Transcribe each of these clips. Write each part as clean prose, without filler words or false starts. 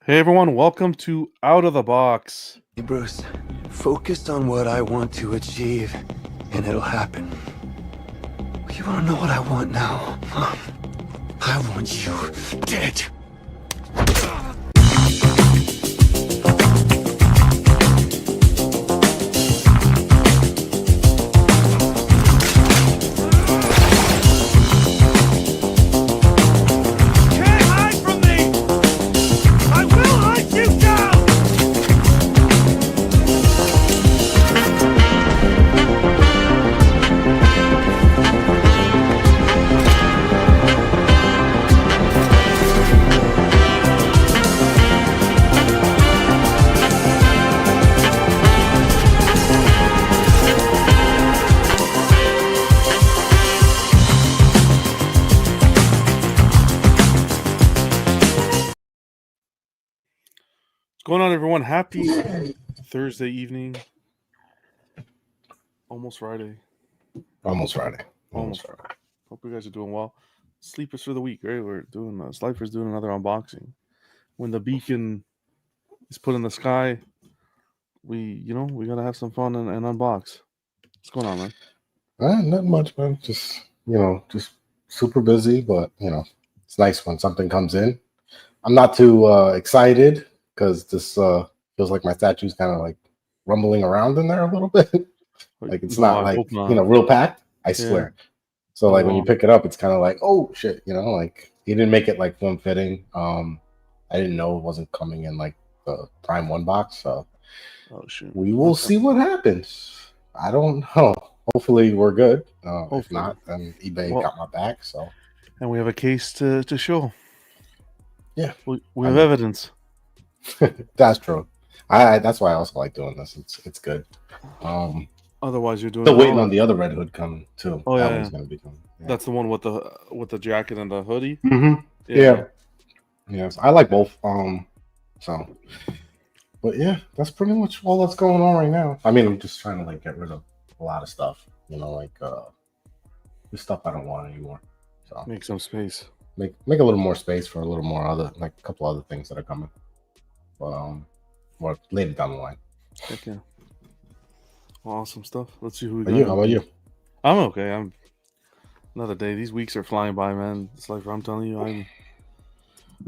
Hey everyone, welcome to Out of the Box. Hey Bruce, focus on what I want to achieve, and it'll happen. You wanna know what I want now? Huh? I want you dead. Can't hide from me! I will hunt you down! What's going on, everyone? Happy Thursday evening. Almost Friday. Almost Friday. Almost Friday. Hope you guys are doing well. Sleepers for the week, right? We're doing Slifer's doing another unboxing. When the beacon is put in the sky, we gotta have some fun and unbox. What's going on, man? Not much, man. Just just super busy, but it's nice when something comes in. I'm not too excited because this feels like my statue's kind of like rumbling around in there a little bit. Like it's No, not I like hope not. real packed. I swear. So like when you Wow. pick it up, it's kind of like, oh shit, like he didn't make it like form fitting. I didn't know it wasn't coming in like the Prime One box, so Oh shoot. we will Okay. see what happens. I don't know. Hopefully we're good. If Hopefully. not, then eBay Well- got my back. So And we have a case to show. yeah, We have evidence. that's true. That's why I also like doing this. It's good. Otherwise, you're doing Still waiting well. on the other Red Hood coming too. Oh, That yeah, one's yeah. gonna be coming. Yeah. That's the one with the jacket and the hoodie. Mhm. Yeah. Yes, I like both. So, but yeah, that's pretty much all that's going on right now. I mean, I'm just trying to like get rid of a lot of stuff. Like the stuff I don't want anymore. So Make some space. make a little more space for a little more other, like a couple other things that are coming. But more later down the line. Heck yeah. Awesome stuff. Let's see who we How got. you? How about you? I'm okay. I'm another day. These weeks are flying by, man. It's like I'm telling you, I'm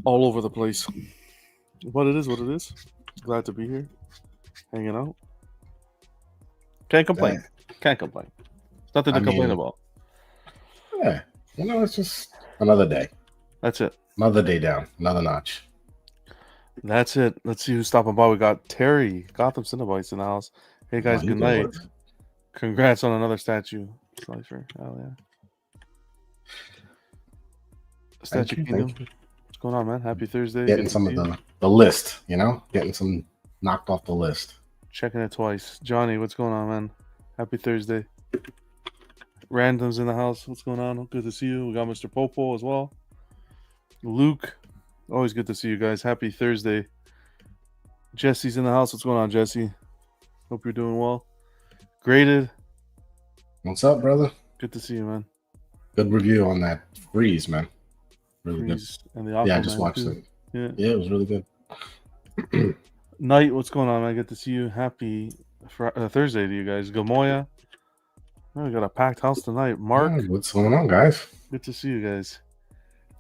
all over the place. But it is what it is. Glad to be here, hanging out. Can't complain. Can't complain. Nothing to complain about. Yeah, it's just another day. That's it. Another day down. Another notch. That's it. Let's see who's stopping by. We got Terry, Gotham Cinnabites in the house. Hey guys, Oh, good night. Congrats on another statue. Slifer. Hell yeah. Statue Thank Kingdom. you. What's going on, man? Happy Thursday. Getting Good to some see of you. the list. Getting some knocked off the list. Checking it twice. Johnny, what's going on, man? Happy Thursday. Randoms in the house. What's going on? Good to see you. We got Mr. Popo as well. Luke, always good to see you guys. Happy Thursday. Jesse's in the house. What's going on, Jesse? Hope you're doing well. Graded. What's up, brother? Good to see you, man. Good review on that Freeze, man. Really Freeze and the good. Yeah, I Aquaman just watched too. it. Yeah, it was really good. Night, what's going on, man? Good to see you. Happy Thursday to you guys. Gamoya. Oh, we got a packed house tonight. Mark, Yeah, what's going on, guys? good to see you guys.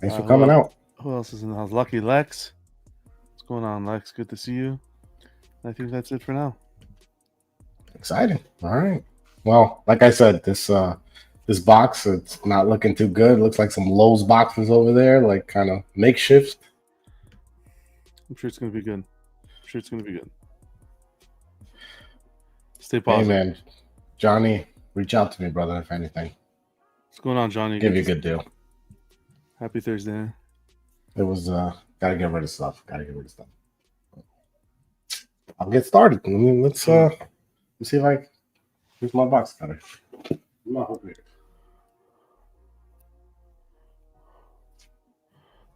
Thanks for coming out. Who else is in the house? Lucky Lex. What's going on, Lex? Good to see you. I think that's it for now. Exciting. All right. Well, like I said, this box, it's not looking too good. It looks like some Lowe's boxes over there, like kind of makeshift. I'm sure it's going to be good. Stay Hey, positive. man. Johnny, reach out to me, brother, if anything. What's going on, Johnny? Give you a good deal. Happy Thursday. It was, gotta get rid of stuff. I'll get started. I mean, let's see if here's my box cutter.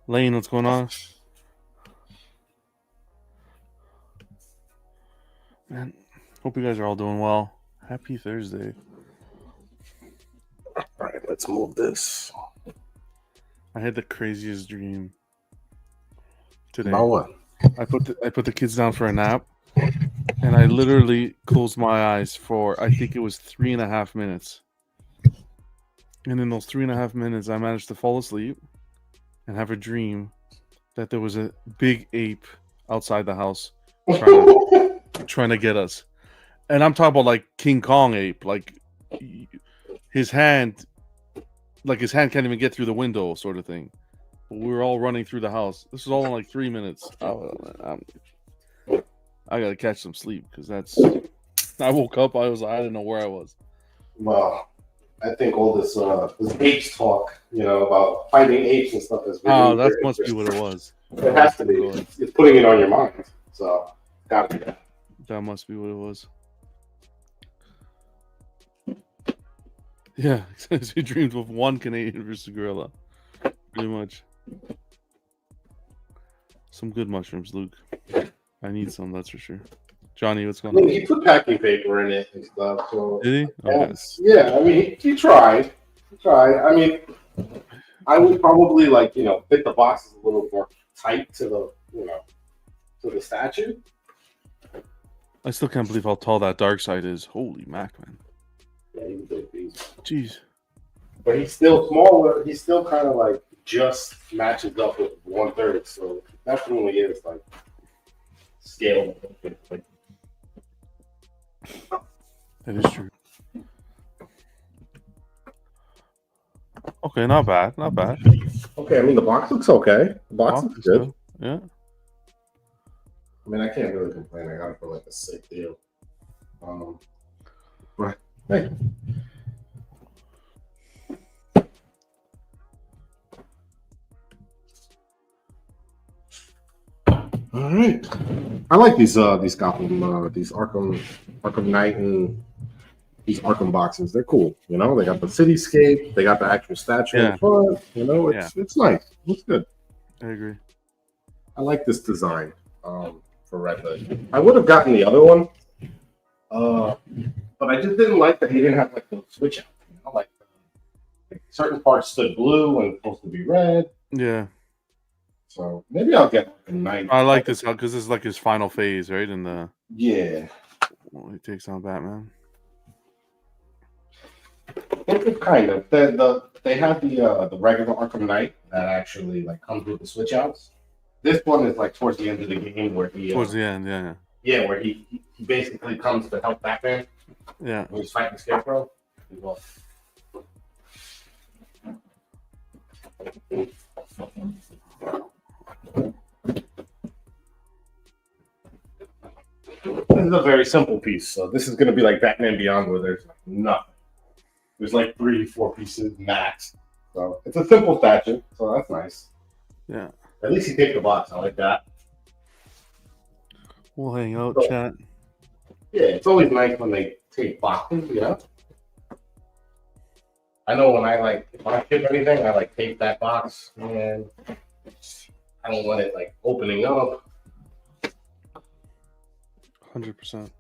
Lane, what's going on? Man, hope you guys are all doing well. Happy Thursday. All right, let's move this. I had the craziest dream today. About what? I put the kids down for a nap, and I literally closed my eyes for I think it was 3.5 minutes. And in those 3.5 minutes, I managed to fall asleep and have a dream that there was a big ape outside the house trying to get us. And I'm talking about like King Kong ape, like his hand, his hand can't even get through the window, sort of thing. But we were all running through the house. This was all in like 3 minutes. I gotta catch some sleep because that's. I woke up. I didn't know where I was. Well, I think all this apes talk, about finding apes and stuff is really That must be what it was. It has to be. It's putting it on your mind. So, gotta be that. That must be what it was. Yeah, he dreamed of one Canadian versus gorilla. Pretty much. Some good mushrooms, Luke. I need some, that's for sure. Johnny, what's going on? He put packing paper in it and stuff. So did he? Okay. Yeah, I mean, he tried. I mean, I would probably fit the boxes a little more tight to the statue. I still can't believe how tall that dark side is. Holy mac, man. Yeah, he's a big piece. Jeez. But he's still smaller. He's still kind of just matches up with 1/3. So it definitely is scale. That is true. Okay, not bad. Not bad. Okay, I mean, the box looks okay. The box looks good. Yeah. I mean, I can't really complain. I got it for a sick deal. But hey. All right. I like these Gotham, these Arkham Knight and these Arkham boxes. They're cool. They got the cityscape. They got the actual statue in front. It's nice. Looks good. I agree. I like this design for Red Hood. I would have gotten the other one, but I just didn't like that he didn't have the switch out. Certain parts stood blue and supposed to be red. Yeah. So maybe I'll get a Knight. I like this because this is his final phase, right? In the when he takes on Batman. Kind of. They have the regular Arkham Knight that actually comes with the switch outs. This one is towards the end of the game where he towards the end, yeah. Yeah, where he basically comes to help Batman. Yeah. When he's fighting Scarecrow. This is a very simple piece. So this is going to be like Batman Beyond, where there's nothing. There's 3-4 pieces max. So it's a simple statue. So that's nice. Yeah. At least he takes the box. I like that. We'll hang out, chat. Yeah, it's always nice when they take boxes, I know when I ship anything, I tape that box, and I don't want it opening up. 100%.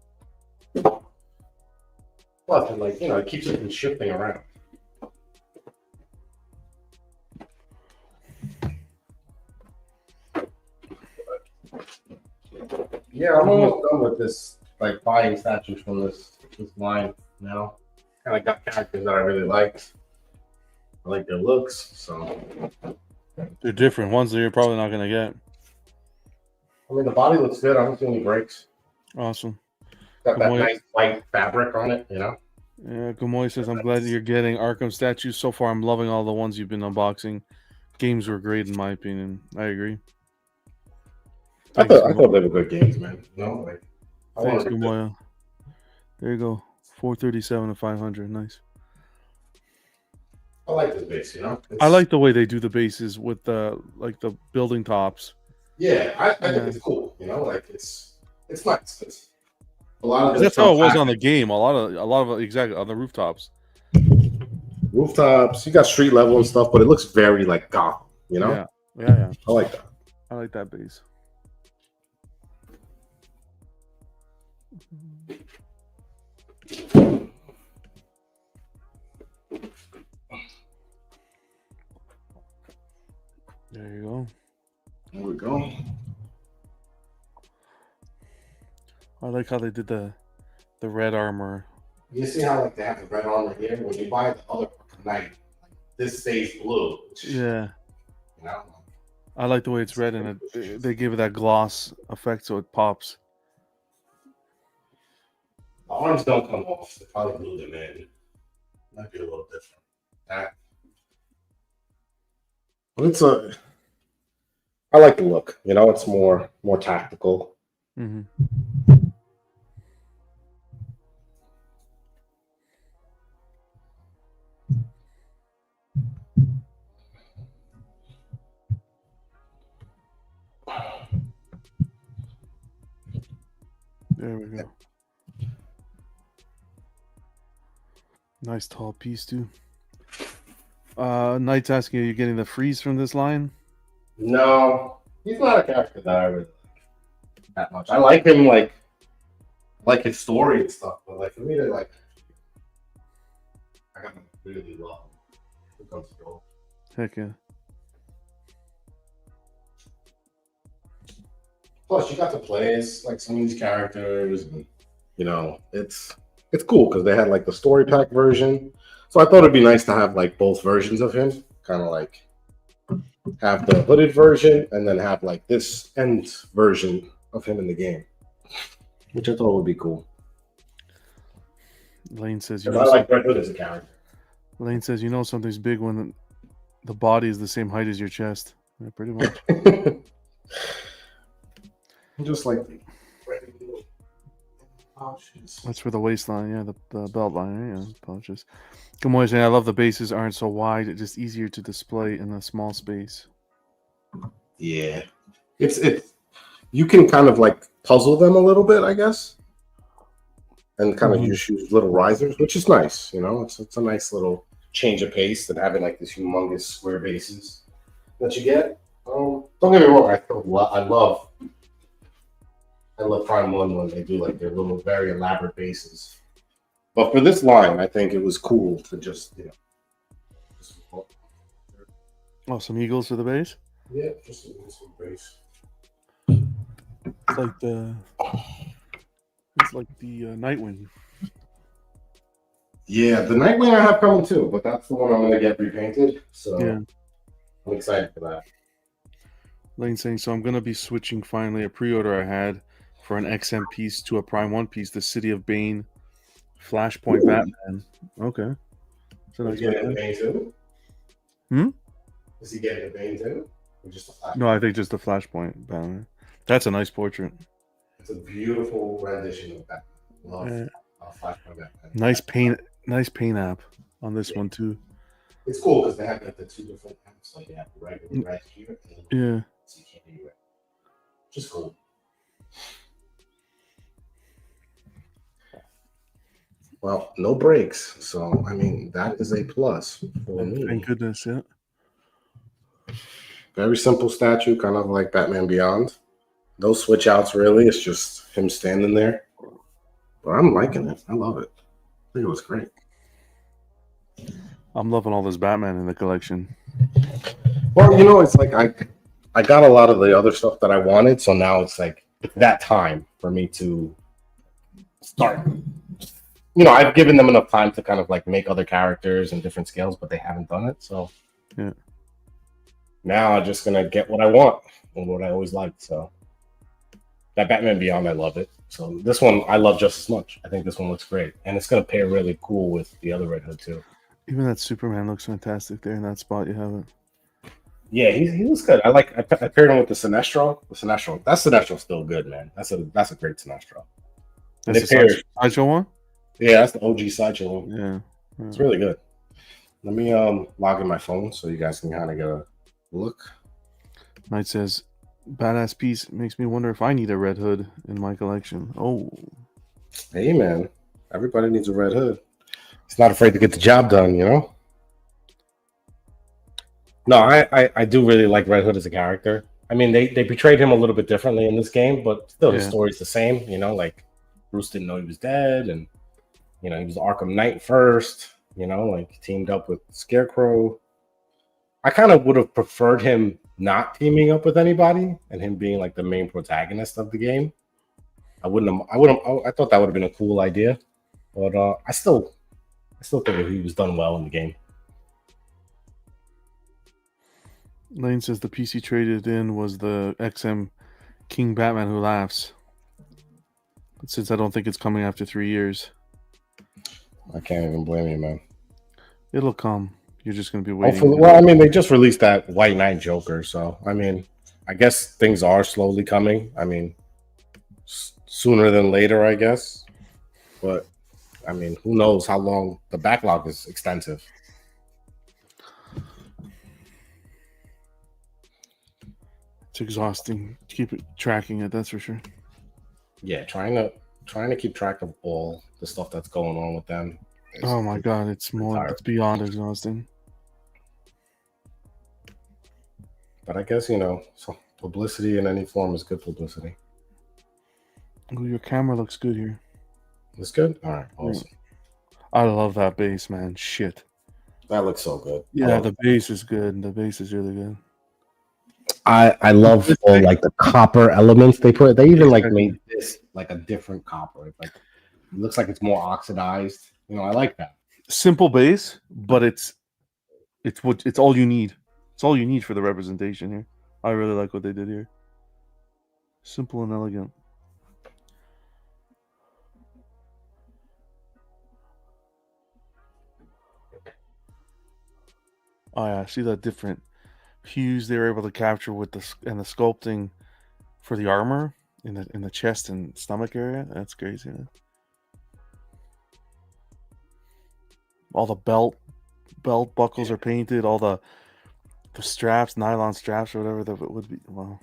Plus, it keeps it from shifting around. Yeah, I'm almost done with this, buying statues from this line now. Kind of got characters that I really liked. I like their looks, so. They're different ones that you're probably not going to get. I mean, the body looks good. I don't see any breaks. Awesome. Got that nice white fabric on it, Yeah, Gamoy says, I'm glad you're getting Arkham statues. So far, I'm loving all the ones you've been unboxing. Games were great, in my opinion. I agree. I thought they were good games, man. Thanks, Gamoya. There you go. 437 to 500. Nice. I like this base, I like the way they do the bases with the the building tops. Yeah, I think it's cool. It's nice. It's a lot of that's how it was on the game. A lot of exactly on the rooftops. Rooftops. You got street level and stuff, but it looks very Gotham. Yeah. I like that. I like that base. There you go. There we go. I like how they did the red armor. You see how like they have the red armor here? When you buy the other Knight, this stays blue. Yeah, You know? I like the way it's red, and they give it that gloss effect, so it pops. The arms don't come off. They probably glue them in. Might be a little different. That. It's a. I like the look. You know, it's more tactical. Mm-hmm. There we go. Nice tall piece too. Knight's asking, are you getting the freeze from this line? No, he's not a character that I really like that much. I like him, like his story and stuff, but like for me to like, I gotta really love him. Who comes to go? Heck yeah. Plus, you got to play as like some of these characters, and you know, it's cool because they had like the story pack version. So I thought it'd be nice to have like both versions of him, kind of like have the hooded version and then have like this end version of him in the game, which I thought would be cool. Lane says, I like Red Hood as a character. Lane says, you know something's big when the body is the same height as your chest. Yeah, pretty much. Just like That's for the waistline, yeah, the belt line, yeah, pouches. Good morning, saying I love the bases aren't so wide, it's just easier to display in a small space. Yeah, it's you can kind of like puzzle them a little bit, I guess, and kind of use little risers, which is nice. You know, it's a nice little change of pace than having like these humongous square bases that you get. Don't get me wrong, I love Prime 1 when they do like their little very elaborate bases. But for this line, I think it was cool to just, you know. Oh, some eagles for the base? Yeah, just some base. It's like the Nightwing. Yeah, the Nightwing I have coming too, but that's the one I'm going to get repainted. So yeah. I'm excited for that. Lane saying, so I'm going to be switching finally a pre-order I had for an XM piece to a Prime 1 piece, the City of Bane Flashpoint Batman. Okay. So is he getting the Bane too? Is he getting the Bane too? Or just a Flashpoint? No, I think just the Flashpoint Batman. That's a nice portrait. It's a beautiful rendition of Batman. Flashpoint Batman. Nice paint app on this one too. It's cool because they have like the two different apps. Like you have the regular red here, and yeah, so you can't do it. Which is cool. Well, no breaks, so I mean that is a plus for me. Thank goodness, yeah. Very simple statue, kind of like Batman Beyond. No switch outs really. It's just him standing there. But I'm liking it. I love it. I think it was great. I'm loving all this Batman in the collection. Well, you know, it's like I got a lot of the other stuff that I wanted, so now it's like that time for me to start. You know, I've given them enough time to kind of like make other characters and different scales, but they haven't done it. So yeah. Now I'm just gonna get what I want and what I always liked. So that Batman Beyond, I love it. So this one I love just as much. I think this one looks great, and it's gonna pair really cool with the other Red Hood too. Even that Superman looks fantastic there in that spot. You have it. Yeah, he looks good. I paired him with the Sinestro. That Sinestro's still good, man. That's a great Sinestro. That's the Sideshow one. Yeah, that's the OG Sideshow one. Yeah, it's really good. Let me log in my phone so you guys can kind of get a look. Knight says, "Badass piece makes me wonder if I need a Red Hood in my collection." Oh, hey man, everybody needs a Red Hood. He's not afraid to get the job done, you know. No, I do really like Red Hood as a character. I mean, they portrayed him a little bit differently in this game, but still his story's the same. You know, like Bruce didn't know he was dead, and you know he was Arkham Knight first. You know, like teamed up with Scarecrow. I kind of would have preferred him not teaming up with anybody and him being like the main protagonist of the game. I thought that would have been a cool idea, but I still think he was done well in the game. Lane says the PC traded in was the XM King Batman Who Laughs. But since I don't think it's coming after 3 years, I can't even blame you, man. it'll come. You're just going to be waiting. Hopefully, well, I mean, they just released that White Knight Joker, so I mean, I guess things are slowly coming. I mean, sooner than later, I guess. But I mean, who knows how long the backlog is extensive. It's exhausting. Keep tracking it, that's for sure. Yeah, trying to keep track of all the stuff that's going on with them. Oh my god, it's beyond exhausting. But I guess, so publicity in any form is good publicity. Ooh, your camera looks good here. It's good? All right, awesome. I love that base, man. Shit. That looks so good. Yeah, the base is good. The base is really good. I love all like the copper elements they put. They even like made this like a different copper. Like it looks like it's more oxidized. I like that. Simple base, but it's all you need. It's all you need for the representation here. I really like what they did here. Simple and elegant. Oh yeah, see that different hues they were able to capture with the sculpting for the armor in the chest and stomach area. That's crazy, man. All the belt buckles are painted. All the straps, nylon straps or whatever that would be. Wow.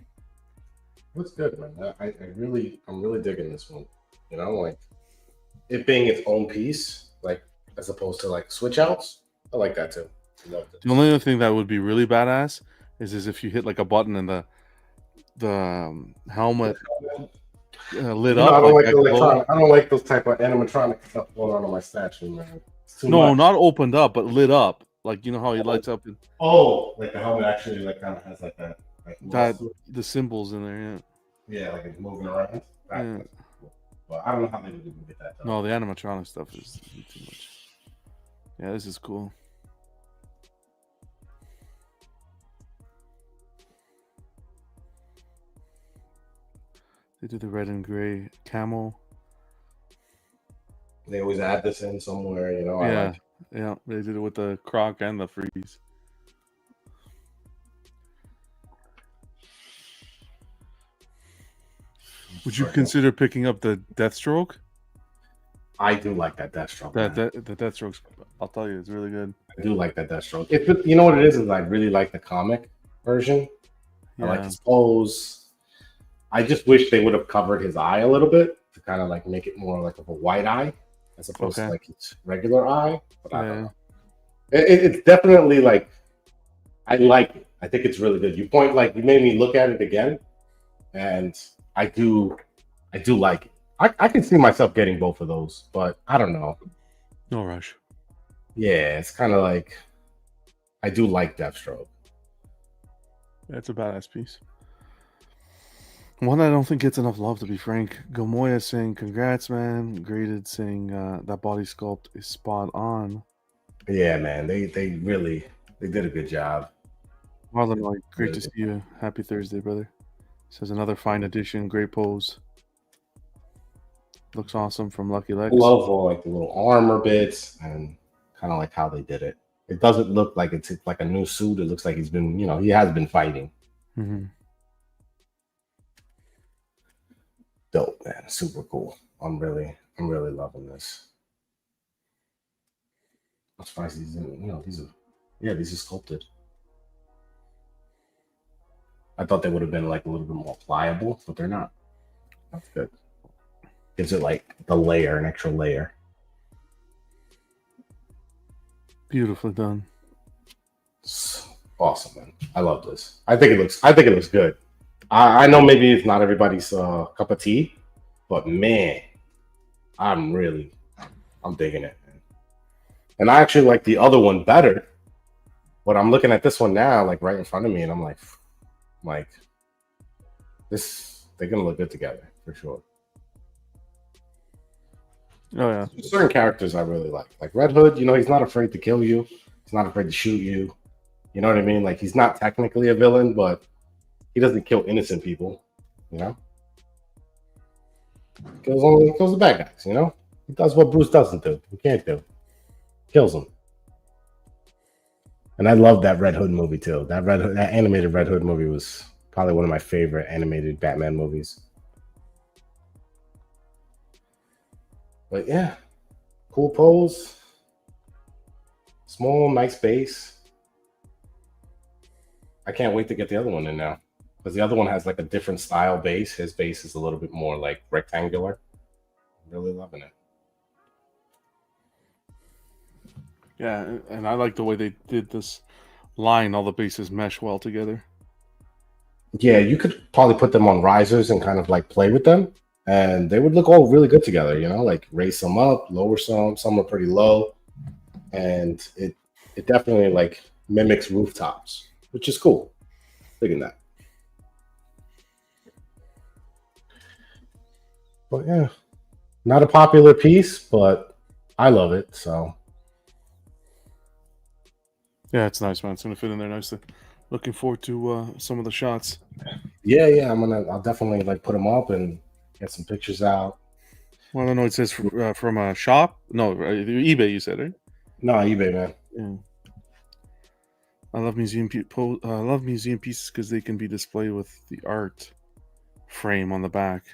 Looks good, man. I'm really digging this one. Like it being its own piece, like as opposed to like switch outs. I like that too. The only other thing that would be really badass is if you hit like a button and the helmet lit up. I don't like those type of animatronic stuff going on my statue, man. No, not opened up, but lit up. Like how he lights up. Like the helmet actually like kind of has like that. Like that the symbols in there, yeah. Yeah, like it's moving around. Yeah. But I don't know how they would get that done. No, the animatronic stuff is too much. Yeah, this is cool. They do the red and gray camo. They always add this in somewhere, Yeah, yeah. They did it with the Croc and the Freeze. Would you consider picking up the Deathstroke? I do like that Deathstroke. The Deathstroke's, I'll tell you, it's really good. I do like that Deathstroke. You know what it is I really like the comic version. Yeah. I like his pose. I just wish they would have covered his eye a little bit to kind of like make it more like of a white eye as opposed to like its regular eye. But I don't know. It's definitely like I like it. I think it's really good. You made me look at it again, and I do like it. I can see myself getting both of those, but I don't know. No rush. Yeah, it's kind of like I do like Deathstroke. That's a badass piece. One I don't think gets enough love, to be frank. Gomoya saying, "Congrats, man." Graded saying that body sculpt is spot on. Yeah, man. They did a good job. Marlon, great to see you. Happy Thursday, brother. Says another fine addition. Great pose. Looks awesome from Lucky Lex. Love all like the little armor bits and kind of like how they did it. It doesn't look like it's like a new suit. It looks like he's been, he has been fighting. Mm-hmm. Dope, man. Super cool. I'm really loving this. I'm surprised these are sculpted. I thought they would have been like a little bit more pliable, but they're not. That's good. Gives it like an extra layer. Beautifully done. It's awesome, man. I love this. I think it looks good. I know maybe it's not everybody's cup of tea, but man, I'm digging it. Man. And I actually like the other one better. But I'm looking at this one now, like right in front of me, and I'm like, this, they're gonna look good together for sure. Oh yeah. Certain characters I really like Red Hood. You know, he's not afraid to kill you. He's not afraid to shoot you. You know what I mean? Like he's not technically a villain, but he doesn't kill innocent people. You know, kills the bad guys. You know, he does what Bruce doesn't do. He can't do. Kills them. And I love that Red Hood movie too. That animated Red Hood movie was probably one of my favorite animated Batman movies. But yeah, cool pose, small, nice base. I can't wait to get the other one in now because the other one has like a different style base. His base is a little bit more like rectangular. I'm really loving it. Yeah, and I like the way they did this line. All the bases mesh well together. Yeah, you could probably put them on risers and kind of like play with them, and they would look all really good together. You know, like raise some up, lower some are pretty low, and it definitely like mimics rooftops, which is cool. Digging that. But yeah, not a popular piece, but I love it. So Yeah, it's nice, man. It's gonna fit in there nicely. Looking forward to some of the shots. yeah, I'll definitely like put them up and get some pictures out. Well, I don't know. It says from a shop. No, eBay. You said, right? No, eBay, man. Yeah. I love museum pieces because they can be displayed with the art frame on the back.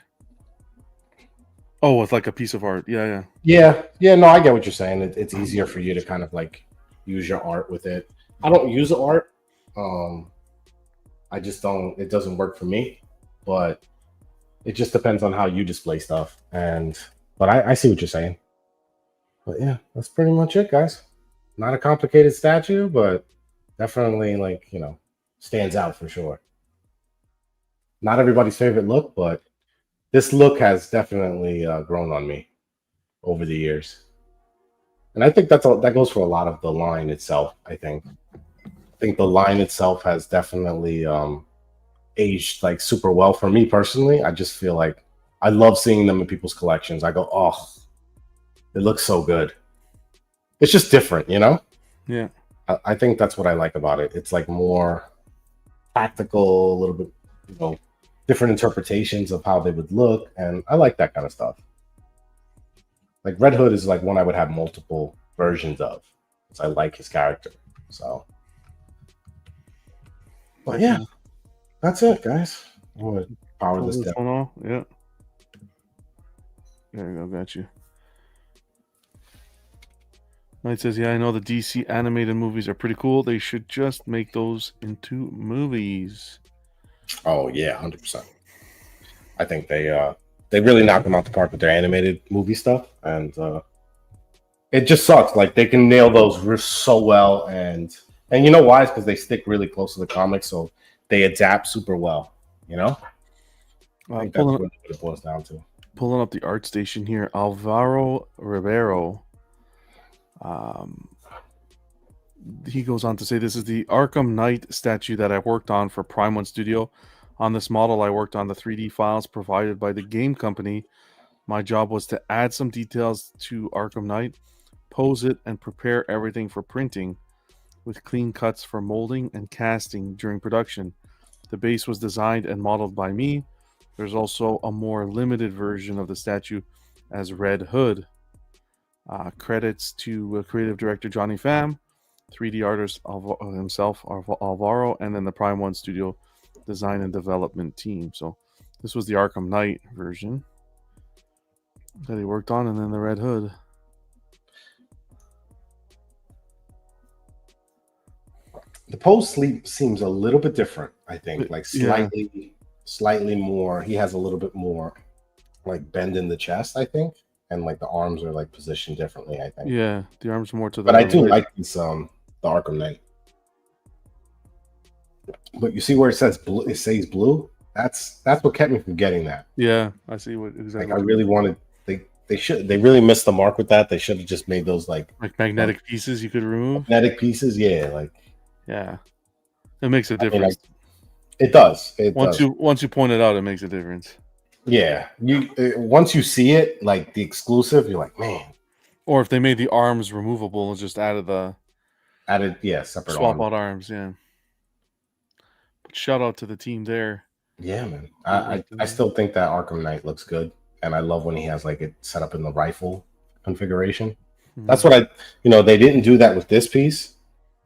Oh, with like a piece of art. Yeah. Yeah. No, I get what you're saying. It's easier for you to kind of like use your art with it. I don't use art. I just don't. It doesn't work for me. But it just depends on how you display stuff. But I see what you're saying. But yeah, that's pretty much it, guys. Not a complicated statue, but definitely like stands out for sure. Not everybody's favorite look, but this look has definitely grown on me over the years, and I think that goes for a lot of the line itself. I think the line itself has definitely aged like super well for me personally. I just feel like I love seeing them in people's collections. I go, oh, it looks so good. It's just different, you know? Yeah. I think that's what I like about it. It's like more tactical, a little bit, different interpretations of how they would look. And I like that kind of stuff. Like Red Hood is like one I would have multiple versions of because I like his character. So, but yeah, that's it, guys. I'm going to power this down. Off. Yeah. There you go. Got you. Knight says, yeah, I know the DC animated movies are pretty cool. They should just make those into movies. Oh, yeah, 100%. I think they really knock them out the park with their animated movie stuff. And it just sucks. Like, they can nail those so well. And you know why? It's because they stick really close to the comics, so they adapt super well, you know? I think that's what it boils down to. Pulling up the art station here, Alvaro Ribeiro. He goes on to say, this is the Arkham Knight statue that I worked on for Prime One Studio. On this model, I worked on the 3D files provided by the game company. My job was to add some details to Arkham Knight, pose it, and prepare everything for printing with clean cuts for molding and casting during production. The base was designed and modeled by me. There's also a more limited version of the statue as Red Hood. Credits to creative director Johnny Pham, 3D artist himself, Alvaro, and then the Prime One Studio design and development team. So this was the Arkham Knight version that he worked on, and then the Red Hood. The pose sleep seems a little bit different, I think. Like slightly more. He has a little bit more like bend in the chest, I think. And like the arms are like positioned differently, I think. Yeah, the arms are more to the. But I do like this the Arkham Knight. But you see where it says blue, it says blue? That's what kept me from getting that. Yeah, I see what exactly. Like I really wanted they really missed the mark with that. They should have just made those like magnetic pieces you could remove. Magnetic pieces, yeah, yeah. It makes a difference. It does. Once you point it out, it makes a difference. Yeah, once you see it, like the exclusive, you're like, man, Or if they made the arms removable and just added the added, yeah, separate swap arms. out arms, yeah. But shout out to the team there. Yeah, man. Good I, work I I there. still think that Arkham Knight looks good, and I love when he has like it set up in the rifle configuration. That's Mhm. what they didn't do that with this piece.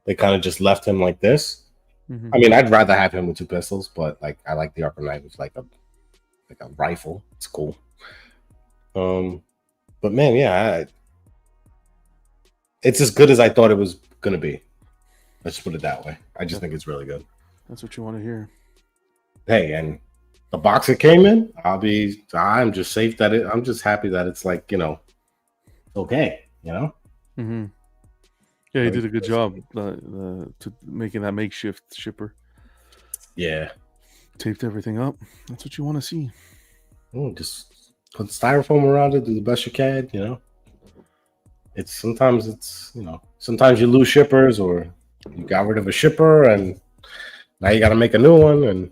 They kind of just left him like this. Mhm. I mean, I'd rather have him with two pistols, but like I like the Arkham Knight with like a rifle. It's cool. But man, yeah, it's as good as I thought it was gonna be. Let's just put it that way. I just think it's really good. That's what you want to hear. Hey, and the box it came in, I'm just safe that I'm just happy that it's like, okay, Mm-hmm. Yeah, he Let me did a put good this job in. to making that makeshift shipper. Yeah. Taped everything up. That's what you want to see. Just put styrofoam around it, do the best you can. Sometimes you lose shippers or you got rid of a shipper and now you got to make a new one. And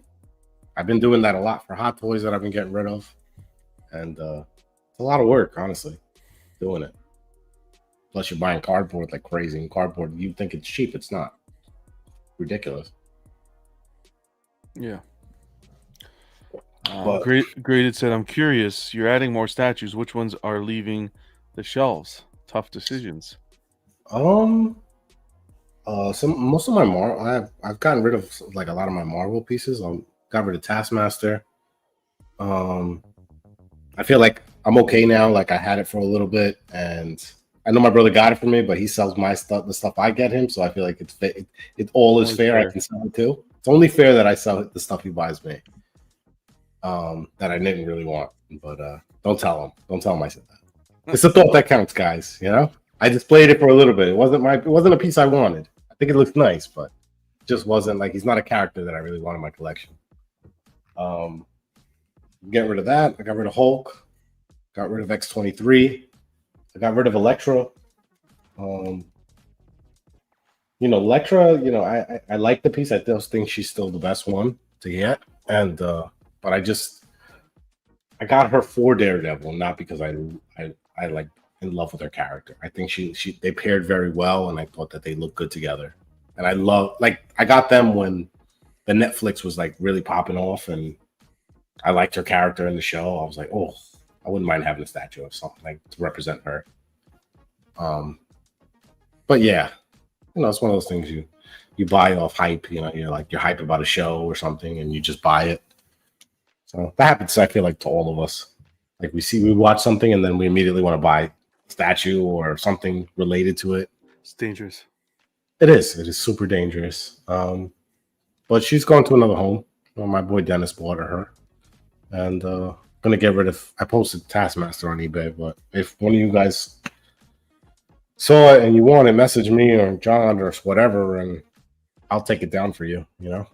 I've been doing that a lot for Hot Toys that I've been getting rid of. And it's a lot of work, honestly, doing it. Plus, you're buying cardboard like crazy. And cardboard, you think it's cheap. It's not. Ridiculous. Yeah. But Graded said, I'm curious. You're adding more statues. Which ones are leaving the shelves? Tough decisions. most of my I've gotten rid of like a lot of my Marvel pieces. Got rid of Taskmaster. I feel like I'm okay now. Like I had it for a little bit, and I know my brother got it for me, but he sells my stuff, the stuff I get him. So I feel like it all is Only fair. I fair. can sell it too. It's only fair that I sell the stuff he buys me. That I didn't really want, but don't tell him. Don't tell him I said that. It's the thought that counts, guys. I displayed it for a little bit. It wasn't a piece I wanted. I think it looks nice, but it just wasn't like he's not a character that I really want in my collection. Get rid of that. I got rid of Hulk. Got rid of X-23. I got rid of Elektra. Elektra. I like the piece. I just think she's still the best one to get, and but I got her for Daredevil, not because I like in love with her character. I think they paired very well, and I thought that they looked good together. And I got them when the Netflix was like really popping off, and I liked her character in the show. I was like, oh, I wouldn't mind having a statue of something like to represent her. But yeah, it's one of those things you buy off hype. You're hype about a show or something, and you just buy it. So that happens, I feel like, to all of us. Like we watch something and then we immediately want to buy a statue or something related to it. It's dangerous. It is super dangerous. But she's going to another home. My boy Dennis bought her, and gonna get rid of. I posted Taskmaster on eBay, but if one of you guys saw it and you want it, message me or John or whatever, and I'll take it down for you. I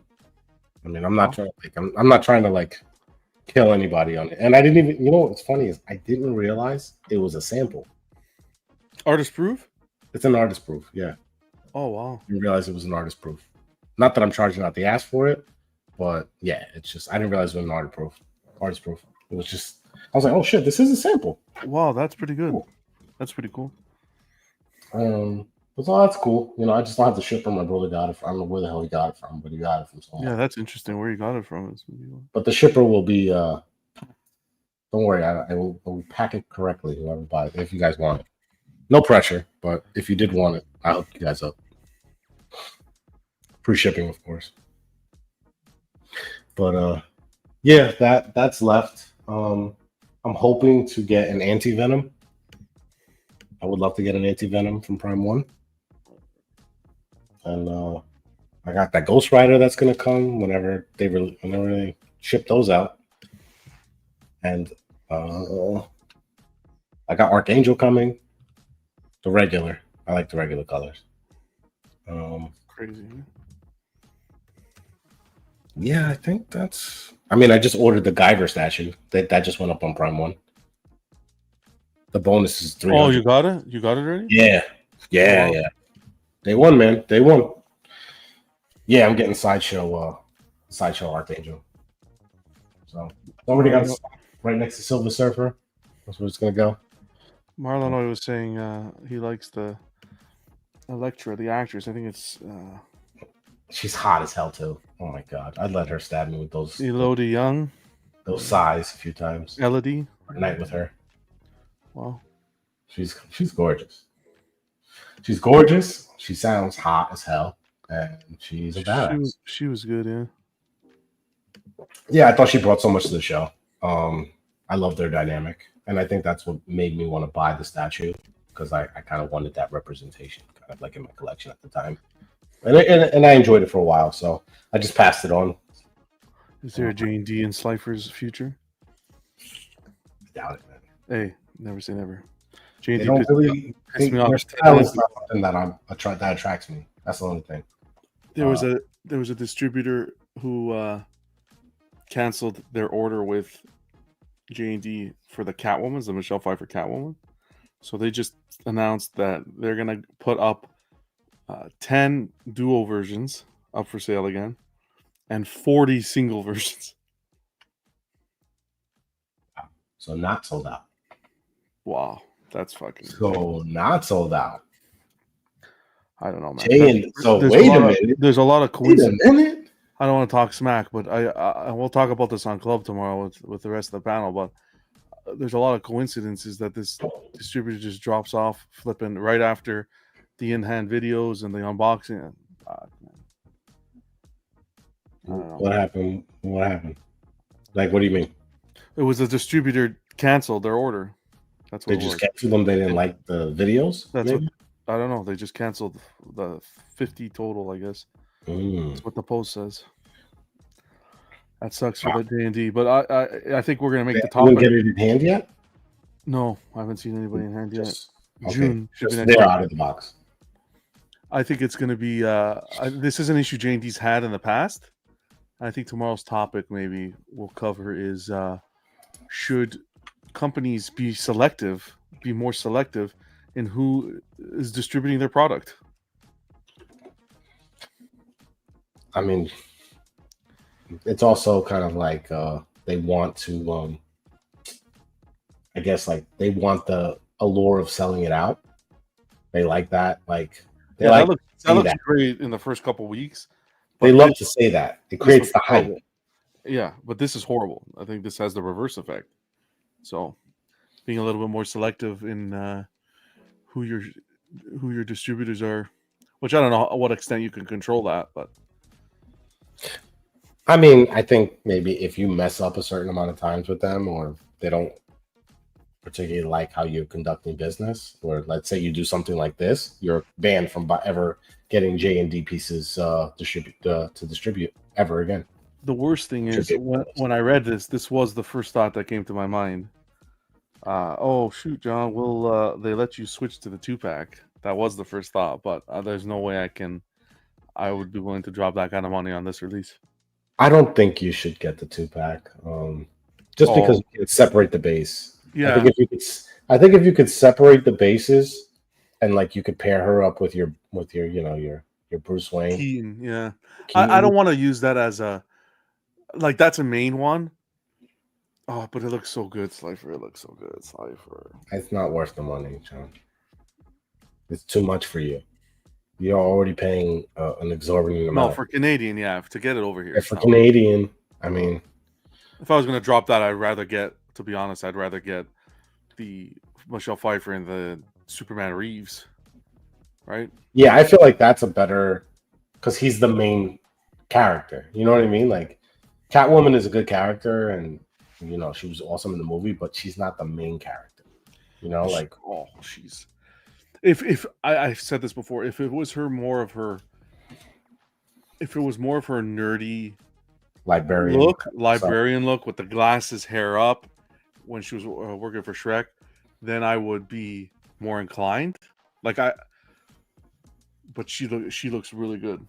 mean, I'm not trying to I'm not trying to like kill anybody on it. And I didn't even, what's funny is I didn't realize it was a sample. Artist proof? It's an artist proof, yeah. Oh wow. I didn't realize it was an artist proof. Not that I'm charging out the ass for it, but yeah, it's just I didn't realize it was an artist proof. It was just I was like, oh shit, this is a sample. Wow, that's pretty good. Cool. That's pretty cool. So that's cool. I just don't have to ship her. My brother got it from, I don't know where the hell he got it from, but he got it from somewhere. Yeah, that's interesting where you got it from. But the shipper will be don't worry, I will pack it correctly, whoever buys it, if you guys want it. No pressure, but if you did want it, I'll hook you guys up. Free shipping, of course. But yeah, that's left. I'm hoping to get an anti-venom. I would love to get an anti-venom from Prime 1. And I got that Ghost Rider that's gonna come whenever they ship those out. And I got Archangel coming. The regular. I like the regular colors. Crazy. Yeah, I think that's. I mean, I just ordered the Guyver statue. That just went up on Prime 1. The bonus is 300. Oh, you got it? You got it already? Yeah. Wow. They won, man. They won. Yeah, I'm getting Sideshow Archangel. So already got. right next to Silver Surfer. That's where it's gonna go. Marlon was saying he likes the Electra, the actress. I think it's She's hot as hell too. Oh my god, I'd let her stab me with Elodie Young, those sighs a few times. Elodie. Night with her. Wow, She's gorgeous. She's gorgeous. She sounds hot as hell, and she's a badass. She was good, yeah. Yeah, I thought she brought so much to the show. I love their dynamic, and I think that's what made me want to buy the statue because I kind of wanted that representation, kind of like in my collection at the time, and I enjoyed it for a while, so I just passed it on. Is there a J&D in Slifer's future? Doubt it, man. Hey, never say never. They don't really. Their style is not something that attracts me. That's the only thing. There was a distributor who canceled their order with J&D for the Catwoman, the Michelle Pfeiffer Catwoman. So they just announced that they're gonna put up 10 duo versions up for sale again, and 40 single versions. So not sold out. Wow, that's fucking. So not sold out. I don't know, man. Wait a minute. There's a lot of coincidence. Wait a minute. I don't want to talk smack, but I we'll talk about this on Club tomorrow with the rest of the panel. But there's a lot of coincidences that this distributor just drops off flipping right after the in-hand videos and the unboxing. What happened? What happened? Like, what do you mean? It was a distributor canceled their order. That's what they just canceled them. They didn't like the videos. That's what, I don't know. They just canceled the 50 total, I guess. That's what the post says. That sucks for the J&D, but I think we're gonna make the top. You didn't get it in hand yet? No, I haven't seen anybody in hand yet. Okay. June should be next they're week. out of the box. I think it's gonna be. This is an issue J&D's had in the past. I think tomorrow's topic maybe we'll cover is should companies be more selective in who is distributing their product. I mean, it's also kind of like they want to, I guess, like they want the allure of selling it out. They like that. Like that looks great in the first couple weeks. They love to say that. It creates the hype. Yeah, but this is horrible. I think this has the reverse effect. So, being a little bit more selective in who your distributors are, which I don't know what extent you can control that, but I mean, I think maybe if you mess up a certain amount of times with them, or they don't particularly like how you're conducting business, or let's say you do something like this, you're banned from ever getting J&D pieces to distribute ever again. The worst thing is when I read this was the first thought that came to my mind. Oh shoot, John, will they let you switch to the 2-pack? That was the first thought, but there's no way I would be willing to drop that kind of money on this release. I don't think you should get the 2-pack, just because you can separate the base. Yeah, I think if you could separate the bases, and like you could pair her up with your your Bruce Wayne. Keaton, yeah. Keaton. I don't want to use that as a that's a main one. Oh, but it looks so good, Slifer. It looks so good, Slifer. It's not worth the money, John. It's too much for you. You're already paying an exorbitant amount. No, for Canadian, yeah, to get it over here. Yeah, for Canadian, I mean, if I was going to drop that, I'd rather get the Michelle Pfeiffer and the Superman Reeves, right? Yeah, I feel like that's a better, because he's the main character. You know what I mean? Like, Catwoman is a good character, and she was awesome in the movie, but she's not the main character. She's. If I've said this before, if it was more of her nerdy librarian look with the glasses, hair up, when she was working for Shrek, then I would be more inclined. But she looks really good.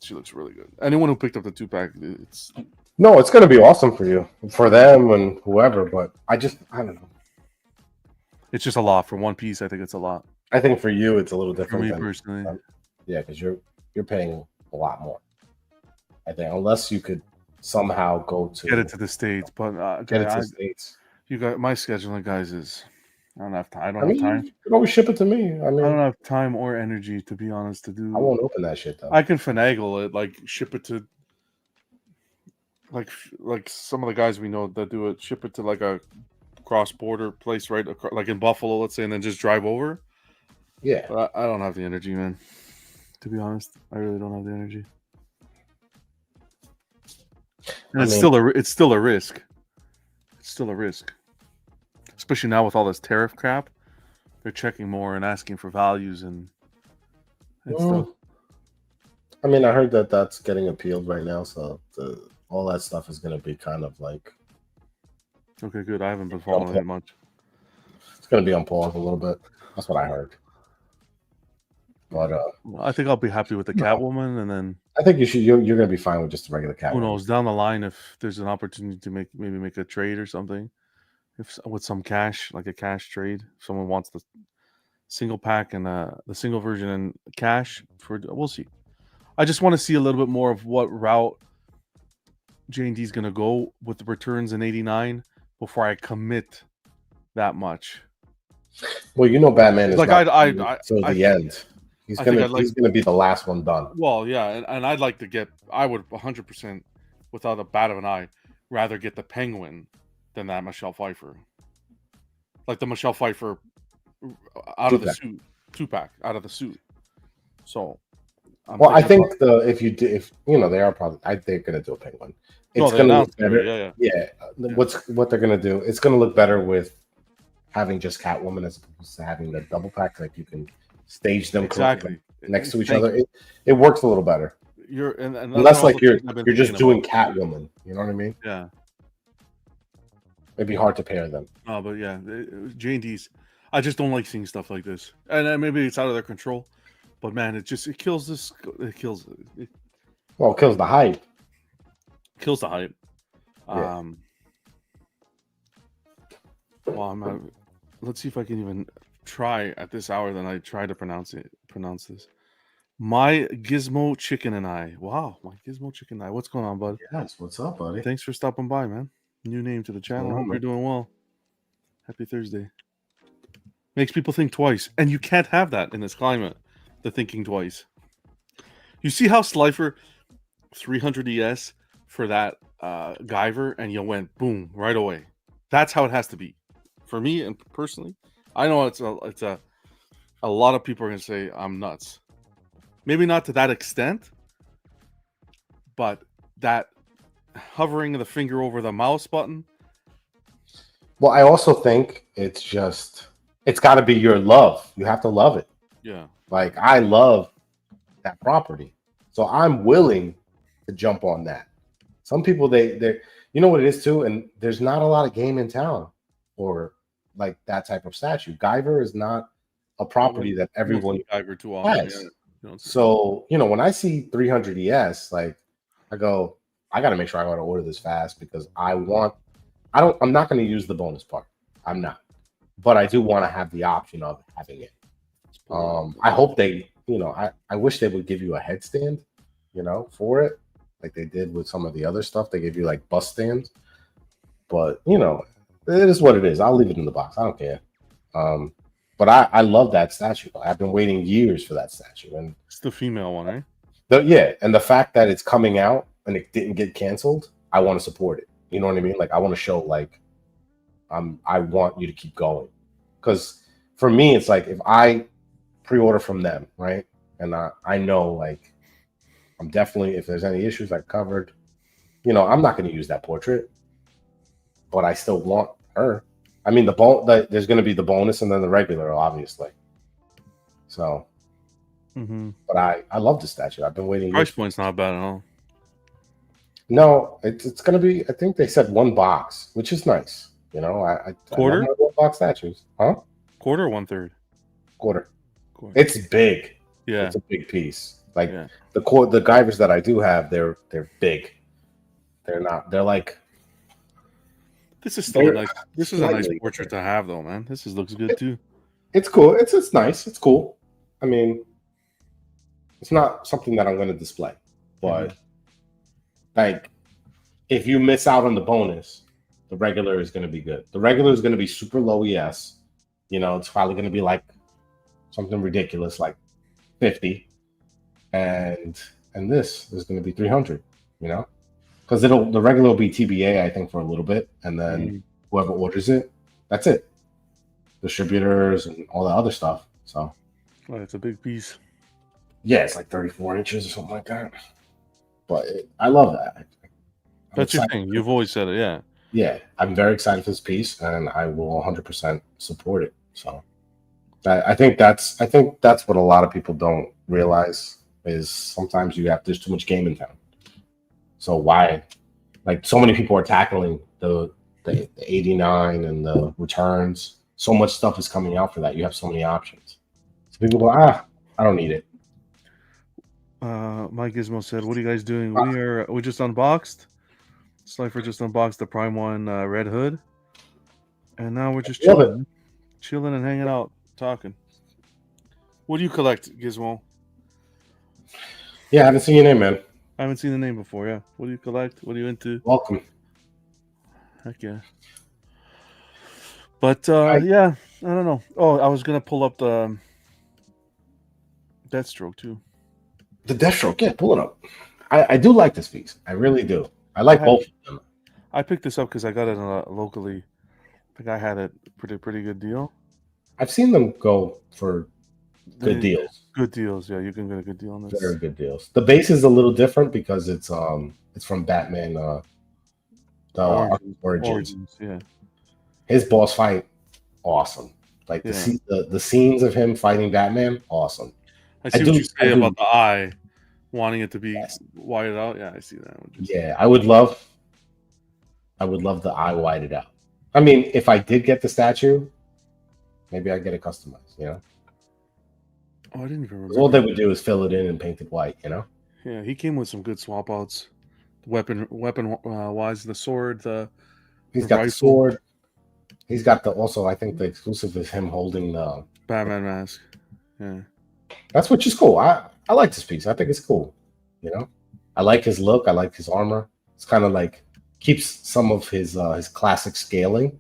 She looks really good. Anyone who picked up the 2-pack, it's going to be awesome for you, for them, and whoever. But I don't know. It's just a lot for one piece. I think it's a lot. I think for you, it's a little different. For me personally, yeah, because you're paying a lot more. I think unless you could somehow go to get it to the States, but get it to the States. You got my scheduling, guys. Is I don't have time. I don't I have mean, time. you can always ship it to me. I I don't mean, have time or energy, to be honest, to I do. won't open that shit though. I can finagle it, like ship it to, like some of the guys we know that do it. Ship it to like a cross border place, right? Like in Buffalo, let's say, and then just drive over. Yeah. But I don't have the energy, man. To be honest, I really don't have the energy. And I it's mean- still a risk. It's still a risk, especially now with all this tariff crap. They're checking more and asking for values and stuff. I mean, I heard that that's getting appealed right now, so all that stuff is going to be kind of like Okay, good. I haven't been following it much. it's going to be on pause a little bit. That's what I heard. But Well, I think I'll be happy with the Catwoman, and then I think you're going to be fine with just a regular cat. who knows down the line if there's an opportunity to maybe make a trade or something, if with some cash, like a cash trade. If someone wants the single pack and the single version and cash we'll see. I just want to see a little bit more of what route J&D is going to go with the returns in 89 before I commit that much. Well, you know, Batman is Like not I till the end. He's gonna be the last one done. Well, yeah, and I'd like to get. I would 100% without a bat of an eye rather get the Penguin than that Michelle Pfeiffer. Like the Michelle Pfeiffer out of the suit, 2-pack out of the suit. So, well, I think if you know, they are probably they're gonna do a Penguin. It's gonna look better. Yeah. What they're gonna do? It's gonna look better with having just Catwoman as opposed to having the double pack. Like you can stage them exactly next to each other. It works a little better. And unless like you're just doing Catwoman. You know what I mean? Yeah. It'd be hard to pair them. Oh, but yeah, J&D's. I just don't like seeing stuff like this, and maybe it's out of their control. But man, it kills this. It kills. Well, it kills the hype. Kills the hype. Yeah. Well, let's see if I can even try at this hour. Then I try to pronounce this. My Gizmo Chicken and I. Wow, my Gizmo Chicken and I. What's going on, bud? Yes. What's up, buddy? Thanks for stopping by, man. New name to the channel. Hope you're doing well. Happy Thursday. Makes people think twice, and you can't have that in this climate. The thinking twice. You see how Slifer 300 ES for that Guyver, and you went boom right away. That's how it has to be. For me and personally, I know it's a lot of people are gonna say I'm nuts. Maybe not to that extent, but that hovering the finger over the mouse button. Well, I also think it's got to be your love. You have to love it. Yeah. Like I love that property, so I'm willing to jump on that. Some people they you know what it is too, and there's not a lot of game in town or like that type of statue. Guyver is not a property that everyone Guyver too often. has. Yeah. So you know when I see 300 ES, like I go, I got to make sure I got to order this fast because I'm not going to use the bonus part. I'm not, but I do want to have the option of having it. I hope they, you know, I wish they would give you a headstand, you know, for it, like they did with some of the other stuff. They give you like bus stands, but you know, it is what it is. I'll leave it in the box. I don't care. But I love that statue. I've been waiting years for that statue, and It's the female one, eh? And the fact that it's coming out and it didn't get canceled, I want to support it. You know what I mean? Like I want to show like I want you to keep going, because for me it's like if I pre-order from them, right, and I know like I'm definitely, if there's any issues I covered, you know, I'm not going to use that portrait, but I still want her. I mean, there's going to be the bonus and then the regular, obviously. So, but I love the statue. I've been waiting. Price point's not bad at all. No, it's going to be. I think they said one box, which is nice. You know, I quarter I one box statues, huh? Quarter or 1/3? Quarter. It's big. Yeah, it's a big piece. Like the Guyvers that I do have, they're big. They're not. They're like. This is still nice. This is a nice portrait to have, though, man. This looks good too. It's cool. It's nice. It's cool. I mean, it's not something that I'm going to display, but like, if you miss out on the bonus, the regular is going to be good. The regular is going to be super low ES. You know, it's probably going to be like something ridiculous, like 50, and this is going to be 300. You know, because the regular will be TBA, I think, for a little bit, and then whoever orders it, that's it. Distributors and all the other stuff. So, it's a big piece. yeah, it's like 34 inches or something like that. But I love that. That's your thing. You've always said it, yeah. Yeah, I'm very excited for this piece, and I will 100% support it. So, I think that's what a lot of people don't realize is sometimes there's too much game in town. So why, like, so many people are tackling the 89 and the returns. So much stuff is coming out for that. You have so many options. So people go, I don't need it. Mike Gizmo said, "What are you guys doing? We just unboxed. Slifer just unboxed the Prime One Red Hood, and now we're just chilling and hanging out, talking. What do you collect, Gizmo? Yeah, I haven't seen your name, man. I haven't seen the name before. Yeah. What do you collect? What are you into? Welcome. Heck yeah. But yeah, I don't know. Oh, I was gonna pull up the Deathstroke too. The Deathstroke, yeah, pull it up. I do like this piece. I really do. I like both of them. I picked this up because I got it locally. I think I had it pretty good deal. I've seen them go for good deals. Good deals, yeah. You can get a good deal on this. Very good deals. The base is a little different because it's from Batman the Origins. Yeah. His boss fight, awesome. Like the scenes of him fighting Batman, awesome. I see what you say about the eye wanting it to be whited out. Yeah, I see that. Yeah, I would love the eye whited out. I mean, if I did get the statue, maybe I'd get it customized, you know? Oh, I didn't even remember. All they would do is fill it in and paint it white, you know? Yeah, he came with some good swap outs. Weapon wise, the sword, he's got the sword. He's got I think the exclusive is him holding the Batman mask. Yeah. That's which is cool. I like this piece. I think it's cool. You know? I like his look. I like his armor. It's kind of like keeps some of his classic scaling.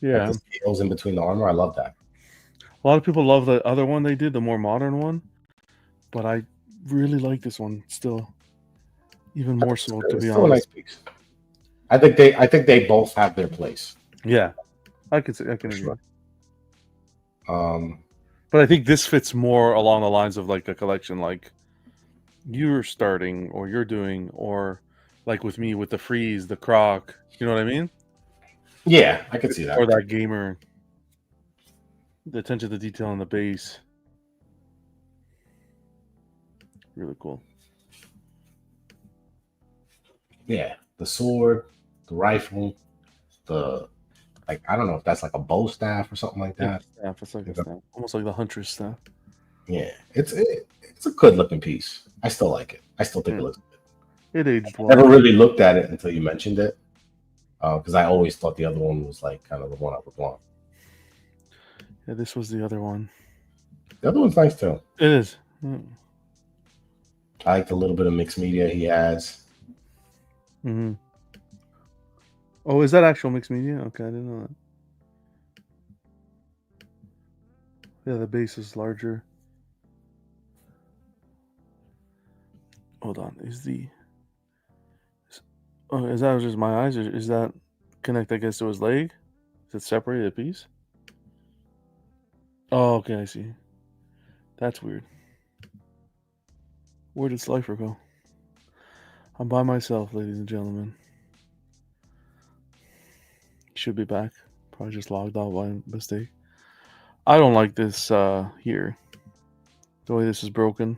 Yeah. Like the scales in between the armor. I love that. A lot of people love the other one they did, the more modern one. But I really like this one still. Even more so, to be honest. A nice piece. I think they both have their place. Yeah. I can agree. Sure. But I think this fits more along the lines of like a collection like you're starting or you're doing, or like with me with the Freeze, the Croc. You know what I mean? Yeah, I could see that. Or that gamer. The attention to detail on the base. Really cool. Yeah, the sword, the rifle, I don't know if that's like a bow staff or something like that. Staff, it's like a staff. Almost like the Huntress staff. Yeah, it's a good looking piece. I still like it. I still think it looks good. It aged well. I never really looked at it until you mentioned it, because I always thought the other one was like kind of the one I would want. Yeah, this was the other one. The other one's nice too. It is. I like the little bit of mixed media he has. Mm-hmm. Oh, is that actual mixed media? Okay, I didn't know that. Yeah, the base is larger. Hold on. Is that just my eyes, or is that connect, I guess, to his leg? Is it separated a piece? Oh, okay, I see. That's weird. Where did Slifer go? I'm by myself, ladies and gentlemen. Should be back. Probably just logged out by mistake. I don't like this here. The way this is broken.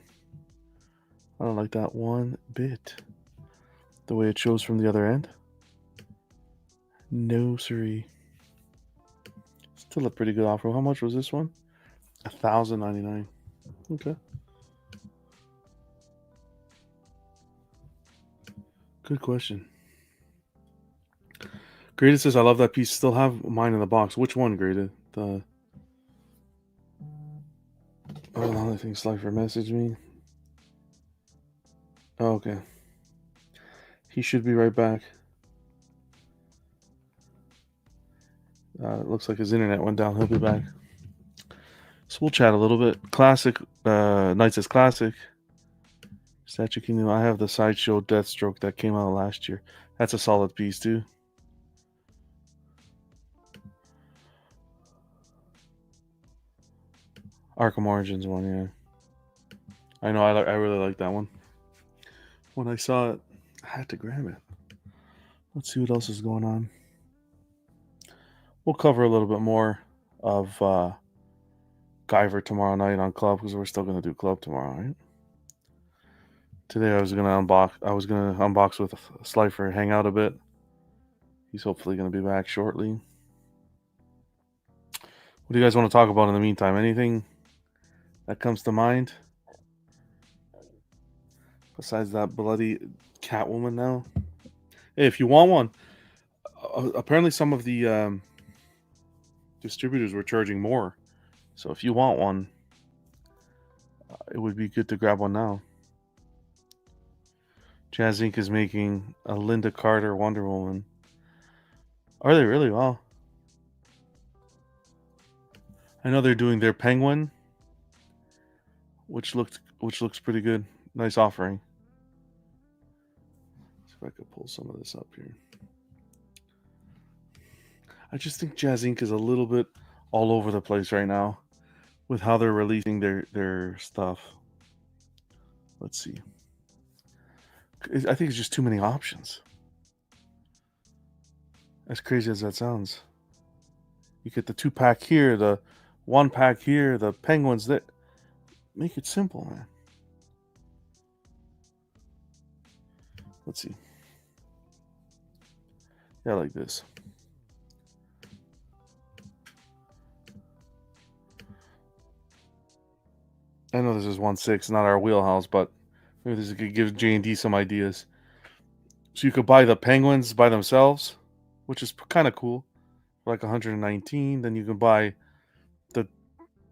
I don't like that one bit. The way it shows from the other end. No siree. Still a pretty good offer. How much was this one? $1,099. Okay. Good question. Graded says, I love that piece. Still have mine in the box. Which one, Graded? The... Oh, I think Slifer messaged me. Oh, okay. He should be right back. It looks like his internet went down. He'll be back. So we'll chat a little bit. Classic, Knights as Classic. Statue Kingdom. I have the Sideshow Deathstroke that came out last year. That's a solid piece too. Arkham Origins one, yeah. I know. I really like that one. When I saw it, I had to grab it. Let's see what else is going on. We'll cover a little bit more of Guyver tomorrow night on Club because we're still going to do Club tomorrow, right? Today I was going to unbox with Slifer, hang out a bit. He's hopefully going to be back shortly. What do you guys want to talk about in the meantime? Anything that comes to mind? Besides that bloody Catwoman now? Hey, if you want one, apparently some of the distributors were charging more. So if you want one, it would be good to grab one now. Jazz Inc. is making a Linda Carter Wonder Woman. Are they really? Wow. I know they're doing their Penguin, which looks pretty good. Nice offering. See if I could pull some of this up here. I just think Jazz Inc. is a little bit all over the place right now with how they're releasing their stuff. Let's see. I think it's just too many options. As crazy as that sounds. You get the 2-pack here, the 1-pack here, the Penguins that make it simple, man. Let's see. Yeah, like this. I know this is 1/6, not our wheelhouse, but maybe this could give J&D some ideas. So you could buy the Penguins by themselves, which is kind of cool, for like 119. Then you can buy the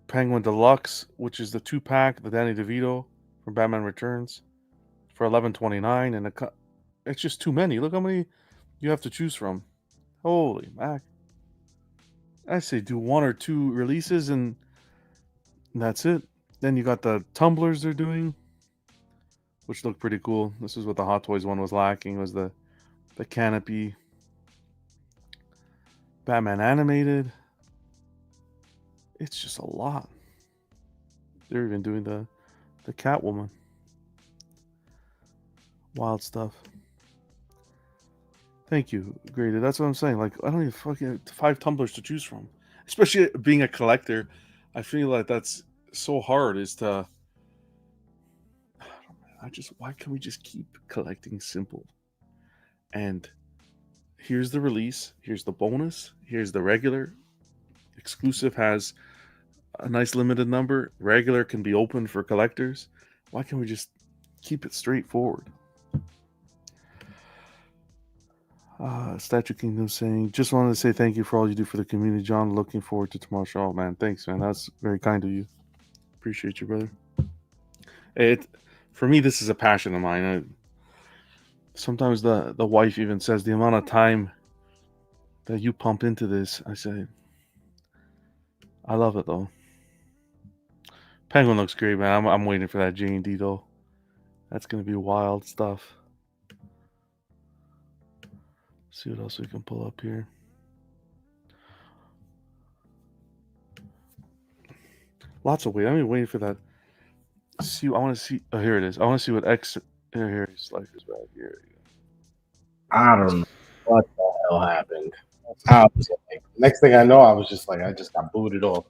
Penguin Deluxe, which is the 2-pack, the Danny DeVito from Batman Returns, for $11.29, and it's just too many. Look how many you have to choose from. Holy mac! I say do 1 or 2 releases, and that's it. Then you got the tumblers they're doing, which look pretty cool. This is what the Hot Toys one was lacking, was the canopy. Batman animated. It's just a lot. They're even doing the Catwoman. Wild stuff. Thank you, Graded. That's what I'm saying. Like, I don't even fucking 5 tumblers to choose from. Especially being a collector, I feel like that's so hard. Is to why can't we just keep collecting simple? And here's the release, here's the bonus, here's the regular. Exclusive has a nice limited number. Regular can be open for collectors. Why can't we just keep it straightforward? Statue Kingdom saying, just wanted to say thank you for all you do for the community, John. Looking forward to tomorrow's show. Oh, man, thanks, man. That's very kind of you. Appreciate you, brother. For me, this is a passion of mine. Sometimes the wife even says the amount of time that you pump into this. I say, I love it though. Penguin looks great, man. I'm waiting for that J&D though. That's gonna be wild stuff. See what else we can pull up here. Lots of wait. I'm waiting for that. See, I want to see. Oh, here it is. I want to see what X. Here, Slifer's back here. I don't know what the hell happened. Next thing I know, I was just like, I just got booted off.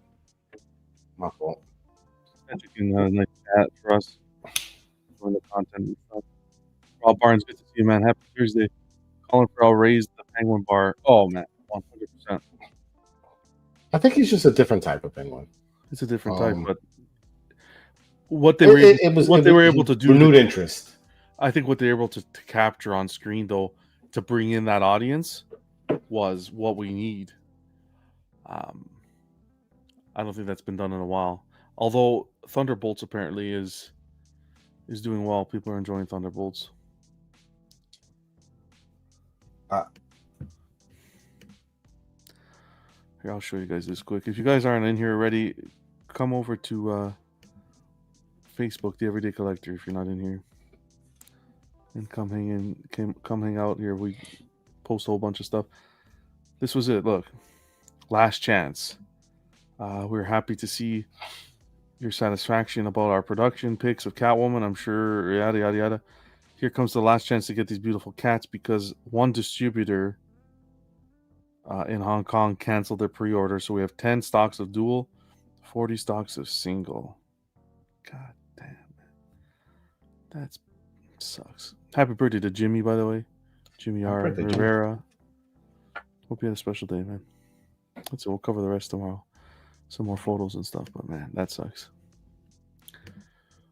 My fault. You can nice chat for us. Join the content and stuff. Rob Barnes, good to see you, man. Happy Thursday. Colin Farrell raised the Penguin bar. Oh man, 100%. I think he's just a different type of penguin. It's a different type, but what they were able to do, renewed interest. I think what they were able to capture on screen, though, to bring in that audience, was what we need. I don't think that's been done in a while. Although Thunderbolts apparently is doing well. People are enjoying Thunderbolts. Here, I'll show you guys this quick. If you guys aren't in here already, come over to Facebook, The Everyday Collector, if you're not in here. And come hang out here. We post a whole bunch of stuff. This was it. Look, last chance. We're happy to see your satisfaction about our production picks of Catwoman. I'm sure, yada, yada, yada. Here comes the last chance to get these beautiful cats because one distributor in Hong Kong canceled their pre-order. So we have 10 stocks of dual, 40 stocks of single. God damn, man. That sucks. Happy birthday to Jimmy, by the way. Jimmy R. Rivera. Hope you had a special day, man. That's it. We'll cover the rest tomorrow. Some more photos and stuff, but man, that sucks.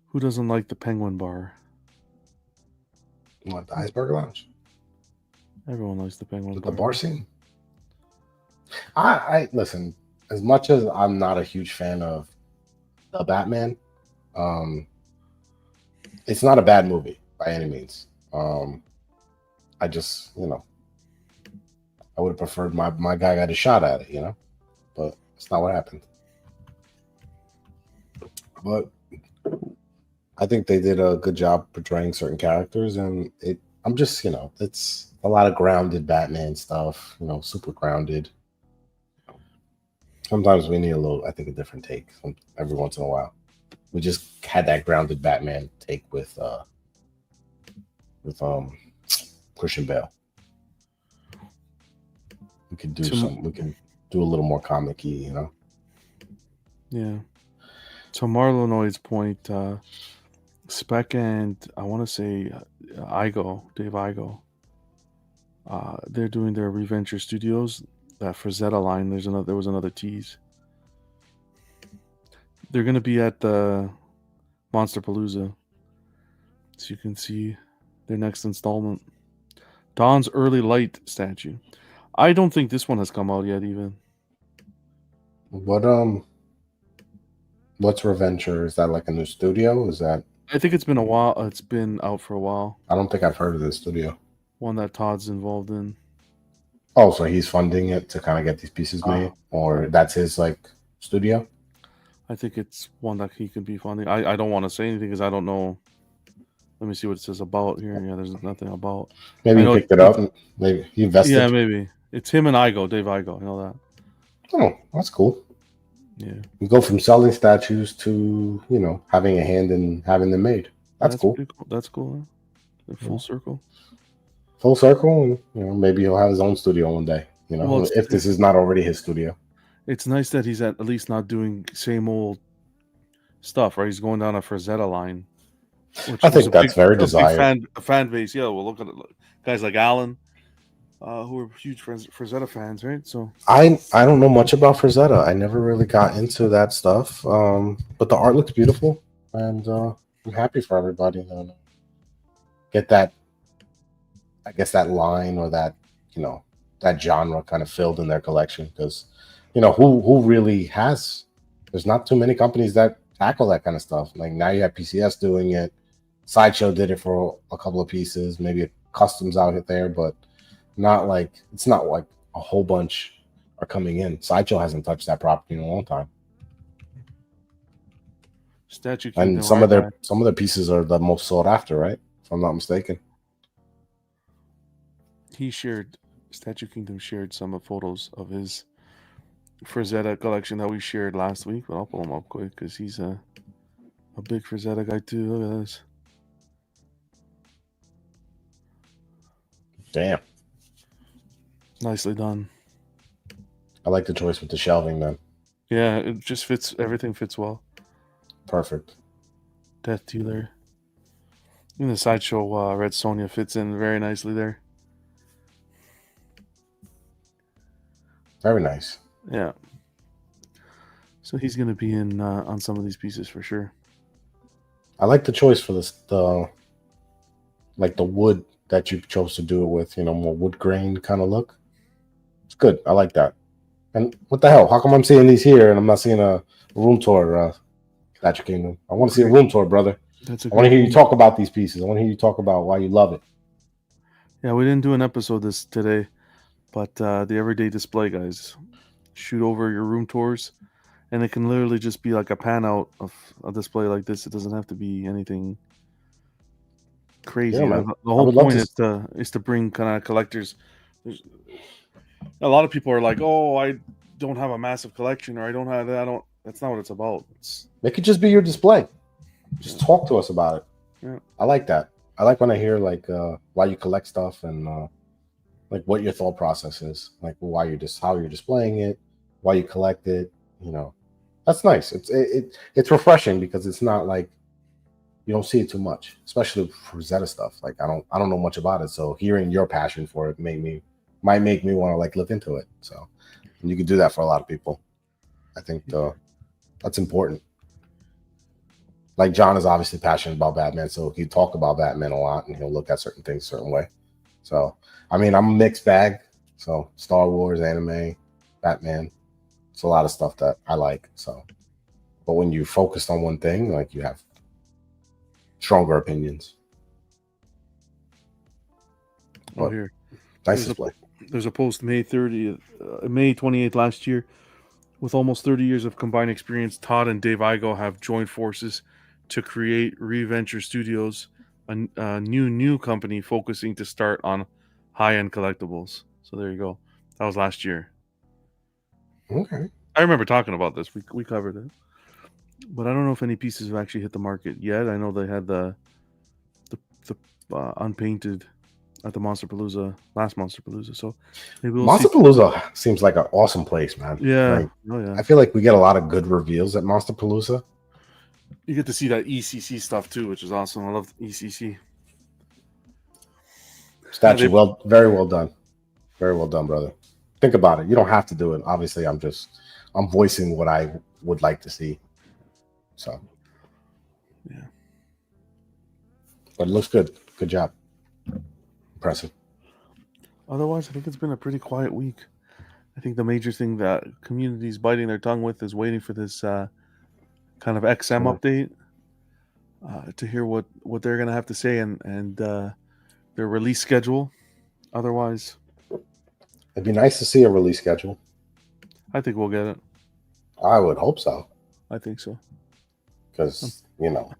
Who doesn't like the Penguin Bar? What, the Iceberg Lounge? Everyone likes the Penguin Bar. The bar scene? I listen, as much as I'm not a huge fan of the Batman, it's not a bad movie by any means. I just, I would have preferred my guy got a shot at it, but it's not what happened. But I think they did a good job portraying certain characters, and I'm just, it's a lot of grounded Batman stuff, super grounded. Sometimes we need a different take every once in a while. We just had that grounded Batman take with Christian Bale. We could do we can do a little more comic-y, Yeah. To Marlonoid's point, Spec and I want to say Dave Igo, they're doing their Reventure Studios, that Frazetta line. There was another tease. They're going to be at the Monster Palooza, so you can see their next installment. Dawn's Early Light statue. I don't think this one has come out yet, even. What's Reventure? Is that like a new studio? Is that? I think it's been a while. It's been out for a while. I don't think I've heard of this studio. One that Todd's involved in. Oh, so he's funding it to kind of get these pieces made, or that's his studio? I think it's one that he could be funding. I don't want to say anything because I don't know. Let me see what it says about here. Yeah, there's nothing about. Maybe he picked it up. Maybe he invested. Yeah, maybe it's him and Dave Igo. You know that. Oh, that's cool. Yeah, we go from selling statues to having a hand in having them made. That's cool. That's cool. Huh? Full circle. Full circle. Maybe he'll have his own studio one day. If this is not already his studio. It's nice that he's at least not doing same old stuff, right? He's going down a Frazetta line. I think that's very desired. A fan base. Yeah, we'll look at it. Guys like Alan, who are huge Frazetta fans, right? So I don't know much about Frazetta. I never really got into that stuff. But the art looks beautiful, and I'm happy for everybody to get that. I guess that line or that that genre kind of filled in their collection, because who really has? There's not too many companies that tackle that kind of stuff. Like now you have PCS doing it. Sideshow did it for a couple of pieces, maybe a customs out there, but it's not like a whole bunch are coming in. Sideshow hasn't touched that property in a long time. Statue Kingdom, and some of their pieces are the most sought after, right? If I'm not mistaken. Statue Kingdom shared some photos of his Frazetta collection that we shared last week, but I'll pull him up quick because he's a big Frazetta guy too. Look at this. Damn. Nicely done. I like the choice with the shelving then. Yeah, it just fits. Everything fits well. Perfect. Death Dealer. Even the Sideshow Red Sonja fits in very nicely there. Very nice. Yeah. So he's going to be in on some of these pieces for sure. I like the choice for the wood that you chose to do it with, more wood grain kind of look. It's good. I like that. And what the hell? How come I'm seeing these here and I'm not seeing a room tour, Statue Kingdom? I want to see a room tour, brother. I want to hear you talk about these pieces. I want to hear you talk about why you love it. Yeah, we didn't do an episode today, but the everyday display guys, shoot over your room tours, and it can literally just be like a pan out of a display like this. It doesn't have to be anything crazy. Yeah, man. The I whole would love point to. is to bring kind of collectors. There's, a lot of people are like, "Oh, I don't have a massive collection, or I don't have that." I don't. That's not what it's about. It's It could just be your display. Just talk to us about it. Yeah. I like that. I like when I hear like why you collect stuff and like what your thought process is, like why you're just how you're displaying it, why you collect it. You know, that's nice. It's refreshing because it's not like you don't see it too much, especially for Zeta stuff. Like I don't know much about it, so hearing your passion for it might make me want to like look into it. So and you can do that for a lot of people. I think that's important. Like John is obviously passionate about Batman, so he talk about Batman a lot, and he'll look at certain things a certain way. So I mean, I'm a mixed bag. So Star Wars, anime, Batman, it's a lot of stuff that I like. So, but when you focused on one thing, like you have stronger opinions. oh here. Nice display. There's a post May 30th, May 28th last year. With almost 30 years of combined experience, Todd and Dave Igo have joined forces to create Reventure Studios, a new company focusing to start on high-end collectibles. So there you go. That was last year. Okay. I remember talking about this. We covered it, but I don't know if any pieces have actually hit the market yet. I know they had the unpainted at the last Monster Palooza. So maybe we'll see. Monsterpalooza seems like an awesome place, man. Yeah. Like, Oh yeah. I feel like we get a lot of good reveals at Monsterpalooza. You get to see that ECC stuff too, which is awesome. I love ECC. Statue, very well done. Very well done, brother. Think about it. You don't have to do it. Obviously, I'm voicing what I would like to see. So, yeah. But it looks good. Good job. Impressive. Otherwise, I think it's been a pretty quiet week. I think the major thing that community's biting their tongue with is waiting for this kind of XM update to hear what they're going to have to say and their release schedule. Otherwise, it'd be nice to see a release schedule. I think we'll get it. I would hope so. I think so. Because, you know,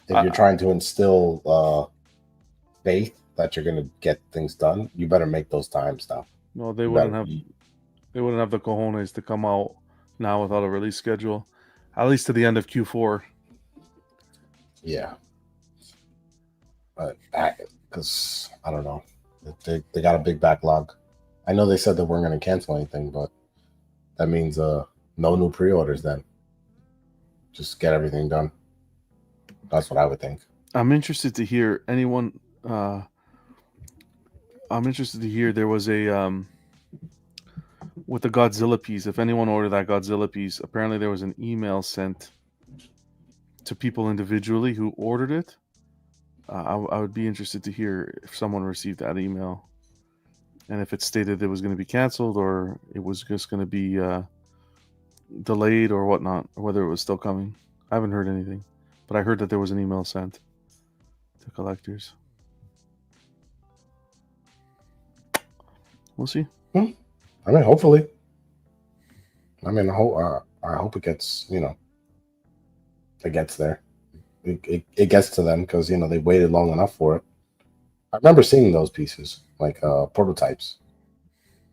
if you're trying to instill faith that you're going to get things done, you better make those times now. No, they wouldn't have the cojones to come out now without a release schedule, at least to the end of Q4. Yeah. But because I don't know, they got a big backlog. I know they said they weren't going to cancel anything, but that means no new pre-orders then. Just get everything done. That's what I would think. I'm interested to hear anyone. I'm interested to hear there was a with the Godzilla piece. If anyone ordered that Godzilla piece, apparently there was an email sent to people individually who ordered it. I would be interested to hear if someone received that email, and if it stated it was going to be canceled or it was just going to be delayed or whatnot, or whether it was still coming. I haven't heard anything, but I heard that there was an email sent to collectors. We'll see. I mean, hopefully. I mean, I hope it gets, you know, it gets there. It gets to them because, you know, they waited long enough for it. I remember seeing those pieces, like prototypes.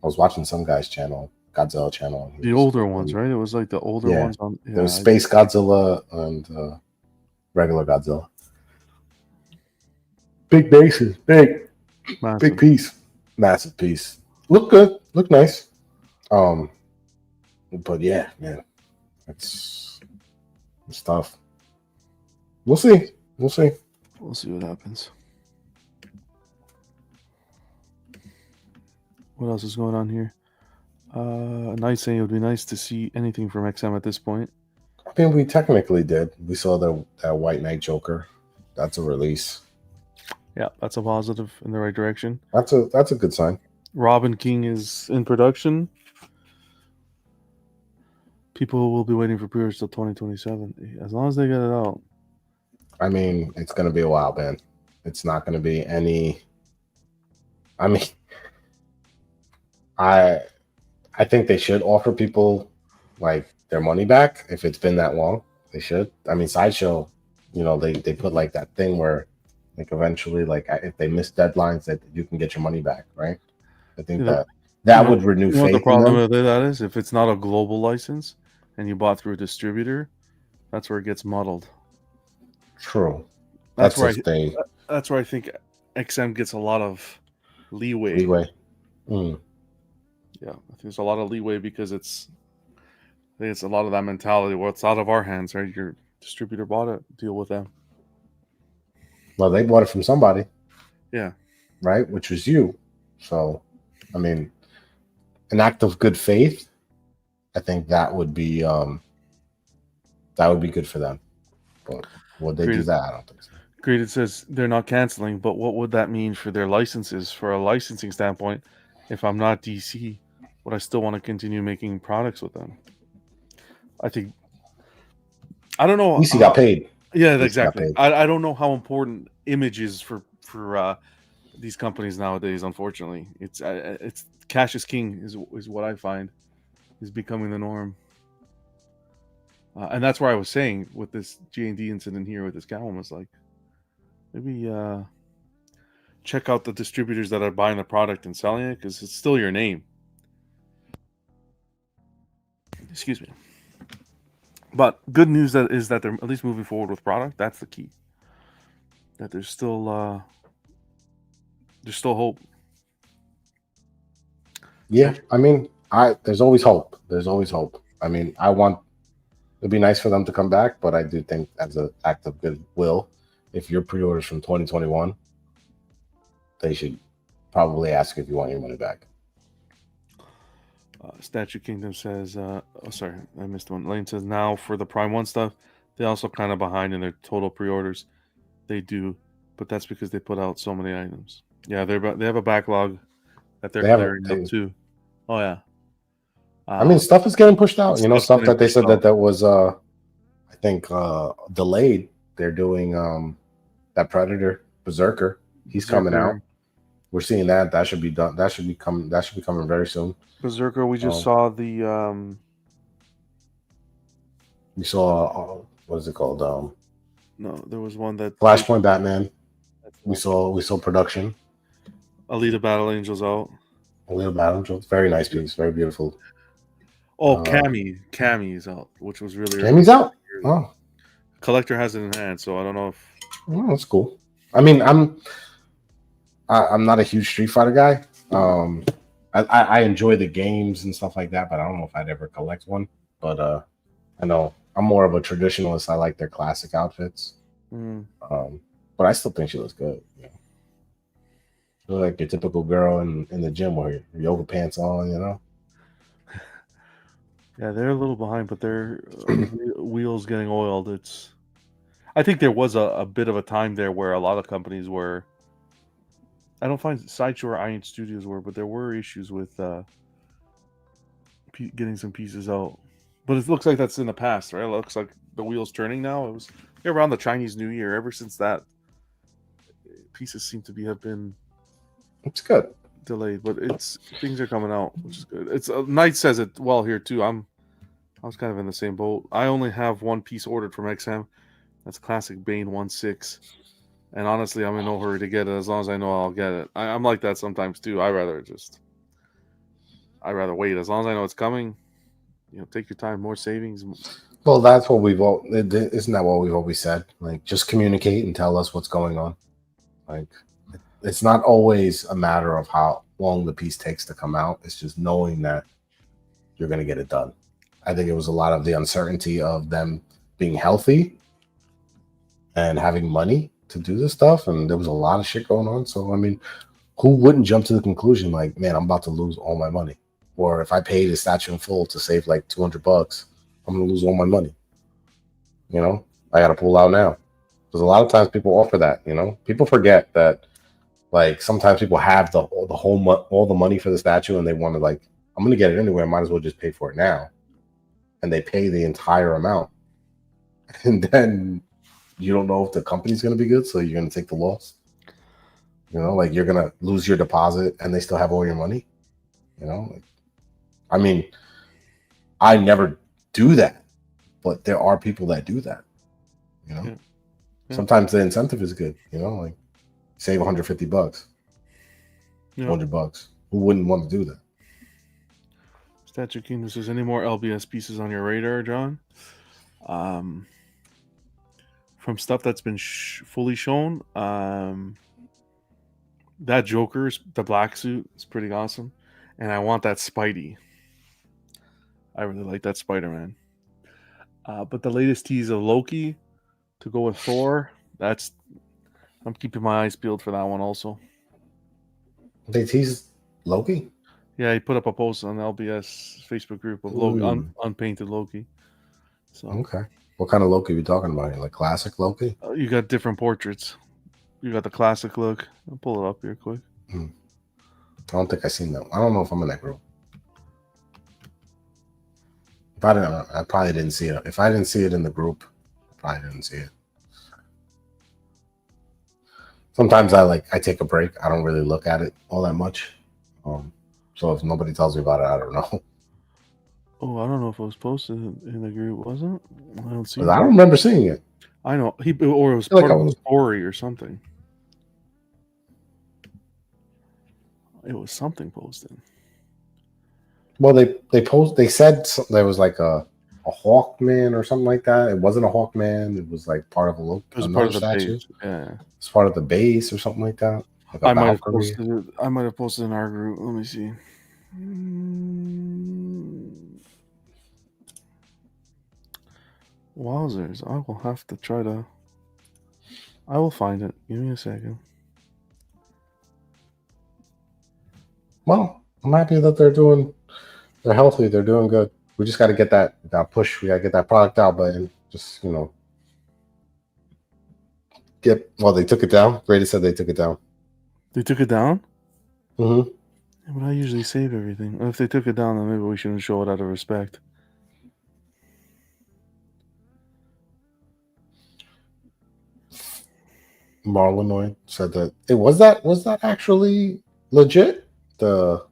I was watching some guy's channel, Godzilla channel. The older ones, right? It was like the older ones. There was Space Godzilla and regular Godzilla. Big bases, big piece, massive piece. Look good, look nice. But yeah, man, it's tough. We'll see. We'll see what happens. What else is going on here? Nice saying it would be nice to see anything from XM at this point. I mean, we technically did. We saw that White Knight Joker. That's a release. Yeah, that's a positive in the right direction. That's a good sign. Robin King is in production. People will be waiting for pre-orders till 2027. As long as they get it out. I mean, it's going to be a while, man. It's not going to be any... I mean, I I think they should offer people like their money back if it's been that long. They should. I mean, Sideshow, they put like that thing where like eventually, like if they miss deadlines, that you can get your money back, right? I think You know, that would renew you know what the faith in problem them. with that is? If it's not a global license and you bought through a distributor, that's where it gets muddled. True. That's That's where if they that's where I think XM gets a lot of leeway. Mm. Yeah, I think there's a lot of leeway because I think it's a lot of that mentality. Well, it's out of our hands, right? Your distributor bought it. Deal with them. Well, they bought it from somebody, Yeah, right? Which was you. So, I mean, an act of good faith. I think that would be good for them. But would they do Created, that? I don't think so. Created says they're not canceling, but what would that mean for their licenses? For a licensing standpoint, if I'm not DC, would I still want to continue making products with them? I think I don't know. DC got paid. Yeah, DC exactly. got paid. I don't know how important image is for these companies nowadays. Unfortunately, it's cash is king is what I find is becoming the norm, and that's where I was saying with this J&D incident here with this Catwoman was like maybe check out the distributors that are buying the product and selling it because it's still your name. Excuse me. But good news is that they're at least moving forward with product. That's the key. That there's still hope. Yeah, I mean, there's always hope. There's always hope. I mean, it'd be nice for them to come back, but I do think as an act of goodwill, if your pre-orders from 2021, they should probably ask if you want your money back. Statue Kingdom says, sorry, I missed one. Lane says, now for the Prime 1 stuff, they're also kind of behind in their total pre-orders. They do, but that's because they put out so many items. Yeah, they have a backlog that they're clearing up too. Oh, yeah. I mean, stuff is getting pushed out. Stuff that they said out. that was, I think, delayed. They're doing that Predator Berserker. He's coming out. We're seeing that. That should be done. That should be coming very soon. Berserker. We just saw the. We saw what is it called? No, there was one that Flashpoint Batman. We saw production. Alita Battle Angels out. Alita Battle Angels, very nice piece, very beautiful. Oh, Cammy is out, which was really. Cammy's out. Oh, Collector has it in hand, so I don't know if. Oh, that's cool. I mean, I'm not a huge Street Fighter guy. I enjoy the games and stuff like that, but I don't know if I'd ever collect one. But I know I'm more of a traditionalist. I like their classic outfits. But I still think she looks good. She looks like your typical girl in the gym with your yoga pants on, Yeah, they're a little behind, but their wheels getting oiled. I think there was a bit of a time there where a lot of companies were. I don't find Sideshow or Iron Studios were, but there were issues with getting some pieces out. But it looks like that's in the past, right? It looks like the wheel's turning now. It was around the Chinese New Year. Ever since that, pieces seem to have been. It's good. Delayed, but things are coming out, which is good. It's Knight says it well here too. I was kind of in the same boat. I only have one piece ordered from XM. That's classic Bane 1/6. And honestly, I'm in no hurry to get it as long as I know I'll get it. I'm like that sometimes too. I'd rather wait as long as I know it's coming. Take your time, more savings. Well, that's what isn't that what we've always said? Like, just communicate and tell us what's going on. Like, it's not always a matter of how long the piece takes to come out. It's just knowing that you're going to get it done. I think it was a lot of the uncertainty of them being healthy and having money to do this stuff. And there was a lot of shit going on. So, I mean, who wouldn't jump to the conclusion like, man, I'm about to lose all my money. Or if I paid a statue in full to save like $200, I'm going to lose all my money. I got to pull out now. Because a lot of times people offer that, people forget that. Like, sometimes people have all the money for the statue and they want to, like, I'm going to get it anyway. I might as well just pay for it now. And they pay the entire amount. And then you don't know if the company's going to be good, so you're going to take the loss. Like, you're going to lose your deposit and they still have all your money. I mean, I never do that, but there are people that do that. You know, Yeah. sometimes the incentive is good. You know, like save $150, Yeah. $200. Who wouldn't want to do that? Statue Kingdom says, any more LBS pieces on your radar, John? From stuff that's been fully shown, that Joker's the black suit is pretty awesome, and I want that Spidey. I really like that Spider-Man. But the latest tease of Loki to go with Thor, I'm keeping my eyes peeled for that one also. They teased Loki. Yeah, he put up a post on the LBS Facebook group of unpainted Loki. So okay, what kind of Loki are we talking about? Like classic Loki? You got different portraits. You got the classic look. I'll pull it up here quick. I don't think I've seen that. I don't know if I'm in that group. If I didn't, I probably didn't see it. If I didn't see it in the group, I probably didn't see it. Sometimes I take a break. I don't really look at it all that much. So if nobody tells me about it, I don't know. Oh, I don't know if it was posted in the group, wasn't it? I don't see it. I don't remember seeing it. I know. Or it was part of a story or something. It was something posted. Well, they said there was like a Hawkman or something like that. It wasn't a Hawkman. It was like part of a look. It was part of the statue. Base. Yeah, it's part of the base or something like that. Like I might have posted in our group. Let me see. Wowzers! I will have to try to. I will find it. Give me a second. Well, I'm happy that they're healthy. They're doing good. We just got to get that push. We got to get that product out, but just, well, they took it down. Grady said they took it down. They took it down? Mm-hmm. Yeah, but I usually save everything. If they took it down, then maybe we shouldn't show it out of respect. Marlinoid said that it was that actually legit? What?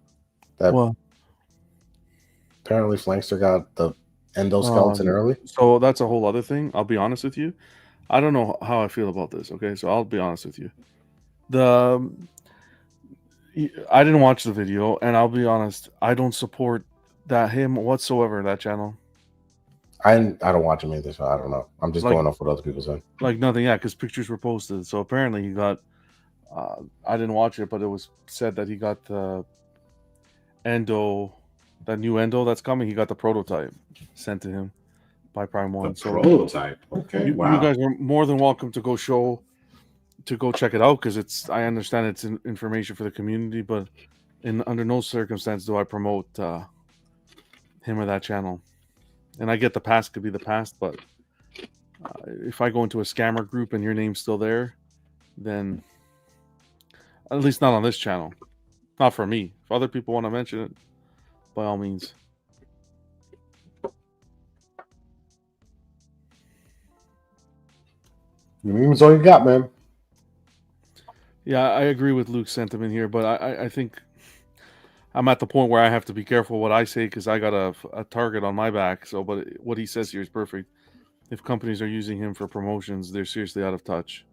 Apparently Flankster got the endoskeleton early. So that's a whole other thing. I'll be honest with you. I don't know how I feel about this. Okay, so I'll be honest with you. I didn't watch the video, and I'll be honest. I don't support him whatsoever. That channel. I don't watch him either, so I don't know. I'm just going off what other people say. Like nothing, yeah, because pictures were posted. So apparently he got. I didn't watch it, but it was said that he got the endo, that new endo that's coming. He got the prototype sent to him by Prime One. So prototype, okay. Wow. You guys are more than welcome to go check it out, because I understand it's information for the community, but under no circumstance do I promote him or that channel. And I get the past could be the past, but if I go into a scammer group and your name's still there, then at least not on this channel. Not for me. If other people want to mention it, by all means. That's all you got, man. Yeah, I agree with Luke's sentiment here, but I think I'm at the point where I have to be careful what I say, because I got a target on my back. So, but what he says here is perfect. If companies are using him for promotions, they're seriously out of touch.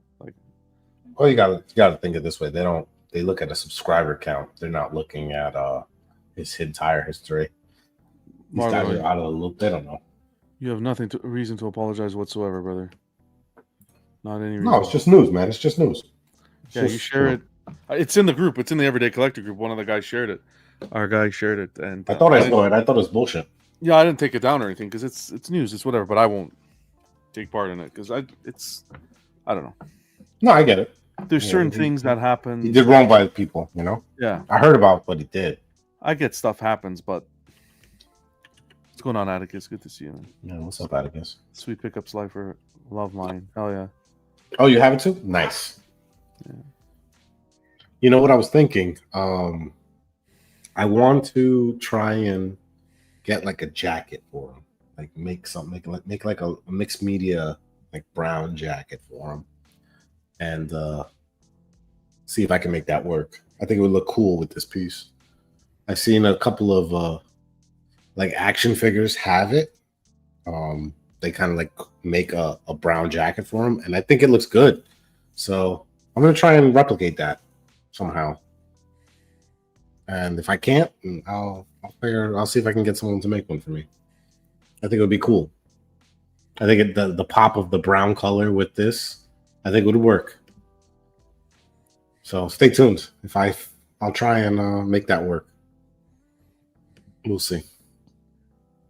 Well, you gotta think of it this way. They look at a subscriber count. They're not looking at his entire history. These guys are out of the loop. They don't know. You have reason to apologize whatsoever, brother. Not any reason. No, it's just news, man. It's just news. You share it. It's in the group. It's in the Everyday Collector group. One of the guys shared it. Our guy shared it, and I thought I saw it. I thought it was bullshit. Yeah, I didn't take it down or anything, because it's news. It's whatever. But I won't take part in it, because I don't know. No, I get it. There's certain things that happen. He did wrong by people, Yeah, I heard about what he did. I get stuff happens, but what's going on, Atticus? Good to see you, man. Yeah, what's up, Atticus? Sweet pickups life for love mine. Hell yeah. Oh, you have it too? Nice. Yeah. You know what I was thinking? I want to try and get like a jacket for him, like make like a mixed media, like brown jacket for him, and see if I can make that work. I think it would look cool with this piece. I've seen a couple of like action figures have it. They kind of like make a brown jacket for him, and I think it looks good. So I'm gonna try and replicate that somehow. And if I can't, I'll see if I can get someone to make one for me. I think it would be cool. I think the pop of the brown color with this, I think would work. So stay tuned. I'll try and make that work. We'll see.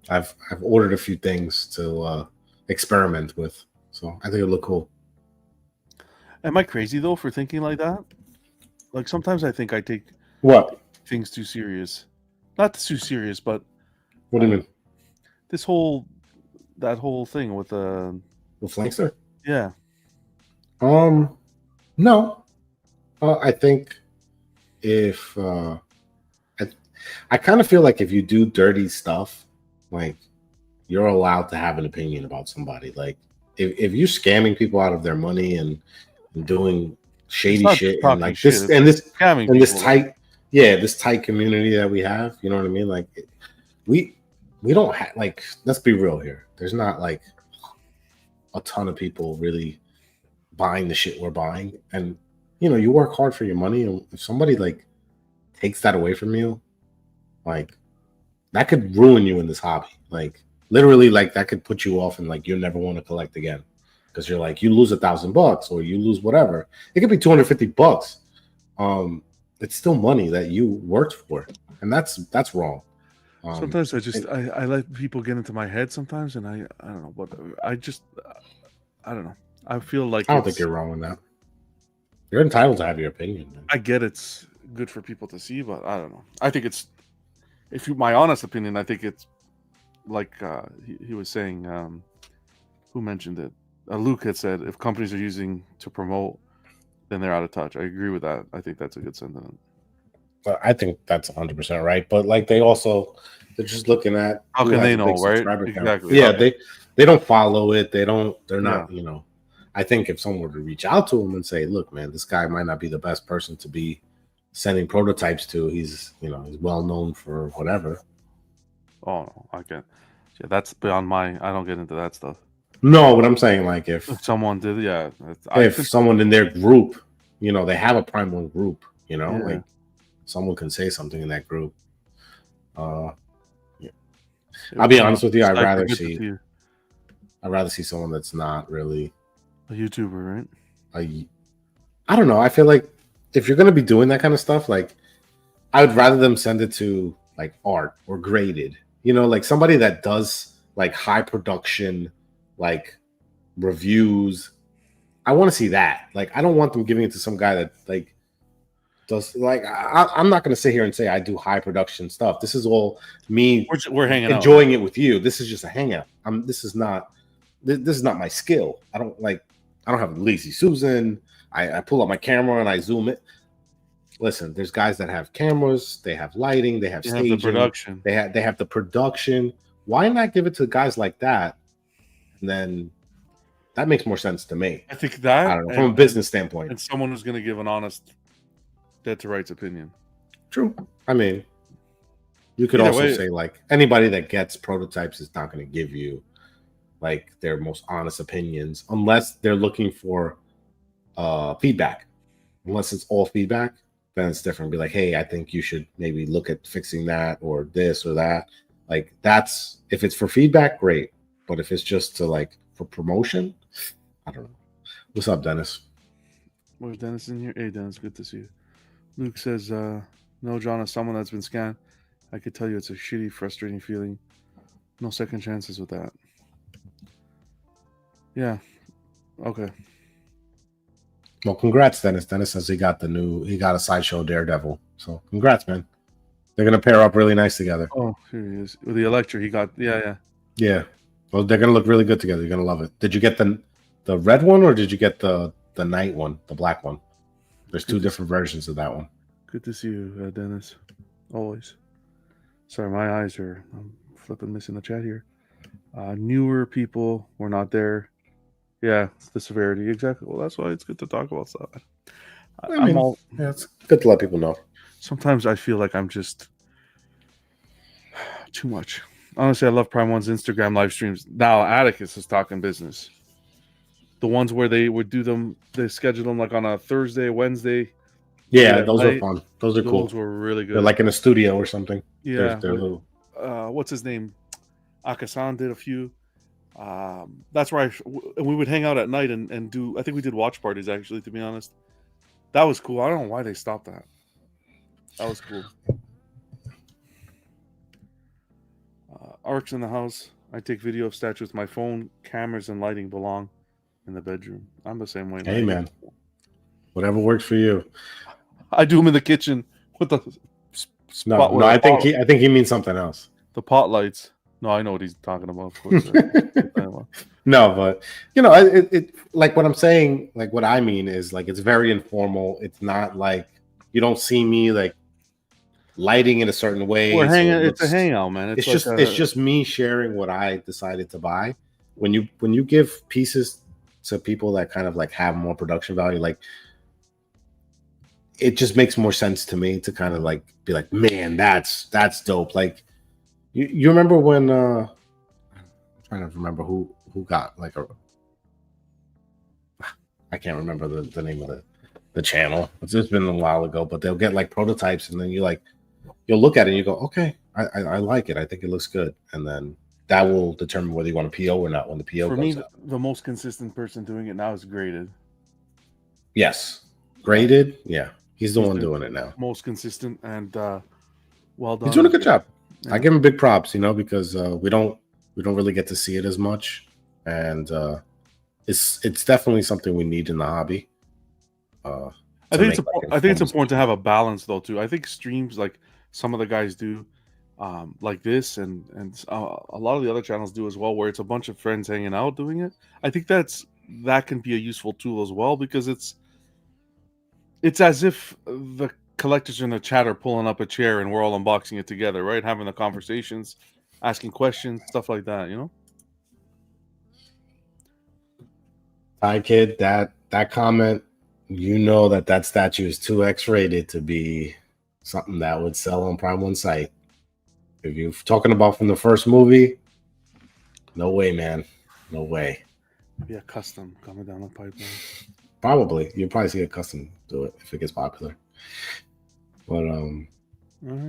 I've ordered a few things to experiment with, so I think it'll look cool. Am I crazy though for thinking like that? Like sometimes I think I take What? things too serious. Not too serious, but What do you mean? That whole thing with The Flankster? yeah. No. I think if I kind of feel like if you do dirty stuff, like you're allowed to have an opinion about somebody. Like if you're scamming people out of their money and doing shady shit and like this and this scamming and this people, tight, yeah, this tight community that we have, you know what I mean? Like we don't have, like, let's be real here. There's not like a ton of people really buying the shit we're buying, and you know, you work hard for your money, and if somebody like takes that away from you, like that could ruin you in this hobby. Like literally, like that could put you off and like you'll never want to collect again because you're like, you lose $1,000 or you lose whatever. It could be $250. It's still money that you worked for, and that's wrong. Sometimes I let people get into my head sometimes, and I don't know, but I don't know. I feel like I don't think you're wrong with that. You're entitled to have your opinion, man. I get it's good for people to see, but I don't know. I think it's, my honest opinion, I think it's like he was saying. Who mentioned it? Luke had said if companies are using to promote, then they're out of touch. I agree with that. I think that's a good sentiment. I think that's 100% right. But like they're just looking at how can they know, right? Exactly. Yeah, they don't follow it. They're not, you know. I think if someone were to reach out to them and say, look, man, this guy might not be the best person to be sending prototypes to. He's well known for whatever. Oh no, I can't. Yeah, that's beyond my. I don't get into that stuff. No, but I'm saying like if someone did, yeah. If someone in their group, you know, they have a Prime 1 group, you know, Yeah. like someone can say something in that group. Yeah. I'll be honest with you. I'd rather see someone that's not really a YouTuber, right? I don't know. I feel like if you're gonna be doing that kind of stuff, like I would rather them send it to like art or graded, you know, like somebody that does like high production, like reviews. I want to see that. Like I don't want them giving it to some guy that like does like I'm not going to sit here and say I do high production stuff. This is all me. We're hanging out, enjoying it with you. This is just a hangout. This is not my skill. I don't have lazy Susan. I pull up my camera and I zoom it. Listen, there's guys that have cameras, they have lighting, they have staging, the production. They have the production. Why not give it to guys like that? And then that makes more sense to me. I think that, I don't know, from a business standpoint. And someone who's going to give an honest, dead to rights opinion. True. I mean, you could also say like anybody that gets prototypes is not going to give you like their most honest opinions unless they're looking for feedback. Unless it's all feedback, then it's different. Be like, hey, I think you should maybe look at fixing that or this or that. Like that's, if it's for feedback, great. But if it's just to like for promotion, I don't know. What's up, Dennis? Where's Dennis in here? Hey, Dennis, good to see you. Luke says, no, John, as someone that's been scanned, I could tell you it's a shitty, frustrating feeling. No second chances with that. Yeah. Okay. Well, congrats, Dennis. Dennis says he got a Sideshow Daredevil. So congrats, man. They're gonna pair up really nice together. Oh, here he is. With the Electra, he got yeah. Well, they're gonna look really good together. You're gonna love it. Did you get the red one or did you get the night one, the black one? There's two different versions of that one. Good to see you, Dennis. Always. Sorry, my eyes are. I'm flipping missing the chat here. Newer people were not there. Yeah, it's the severity. Exactly. Well, that's why it's good to talk about stuff. It's good to let people know. Sometimes I feel like I'm just too much. Honestly, I love Prime One's Instagram live streams. Now Atticus is talking business. The ones where they would do them, they schedule them like on a Thursday, Wednesday. Yeah, late at those are night. fun. Those are cool. Those were really They're good. like in a studio or something. Yeah. They're little. What's his name? Akasan did a few. That's where and we would hang out at night and do. I think we did watch parties actually. To be honest, that was cool. I don't know why they stopped that. That was cool. Ark's in the house. I take video of statues with my phone. Cameras and lighting belong in the bedroom. I'm the same way. Hey man, whatever works for you. I do them in the kitchen with the spot. No, I think he means something else. The pot lights. No, I know what he's talking about. Of course. No, but you know, it like what I'm saying, like what I mean is like it's very informal. It's not like you don't see me like lighting in a certain way. We're hanging. It's a hangout, man. It's just me sharing what I decided to buy. When you give pieces to people that kind of like have more production value, like it just makes more sense to me to kind of like be like, man, that's dope. Like you remember when I'm trying to remember who got like I can't remember the name of the channel. It's just been a while ago, but they'll get like prototypes and then you'll look at it and you go, okay, I like it. I think it looks good. And then that will determine whether you want a PO or not when the PO For goes me, out. the most consistent person doing it now is Graded. Yes. Graded. Yeah. He's the one doing it now. Most consistent and well done. He's doing a good job. Yeah. I give him big props, because we don't really get to see it as much. And it's definitely something we need in the hobby. I think it's important to have a balance though too. I think streams like some of the guys do, like this, and a lot of the other channels do as well, where it's a bunch of friends hanging out doing it. I think that can be a useful tool as well, because it's as if the collectors in the chat are pulling up a chair and we're all unboxing it together, right? Having the conversations, asking questions, stuff like that, Hi, kid. That comment, that statue is too X-rated to be something that would sell on Prime One site. If you're talking about from the first movie, no way, man. No way. Be a custom coming down the pipeline. Probably. You'll probably see a custom do it if it gets popular. But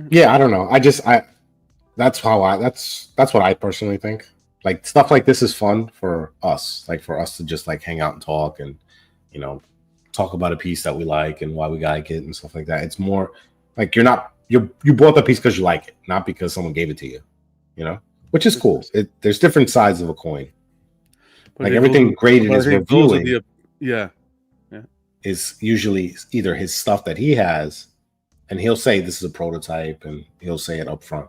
yeah, I don't know. That's what I personally think. Like stuff like this is fun for us. Like for us to just like hang out and talk and talk about a piece that we like and why we like it and stuff like that. It's more like you bought the piece because you like it, not because someone gave it to you, which is cool. There's different sides of a coin. But like everything Graded is reviewing is usually either his stuff that he has, and he'll say this is a prototype and he'll say it up front.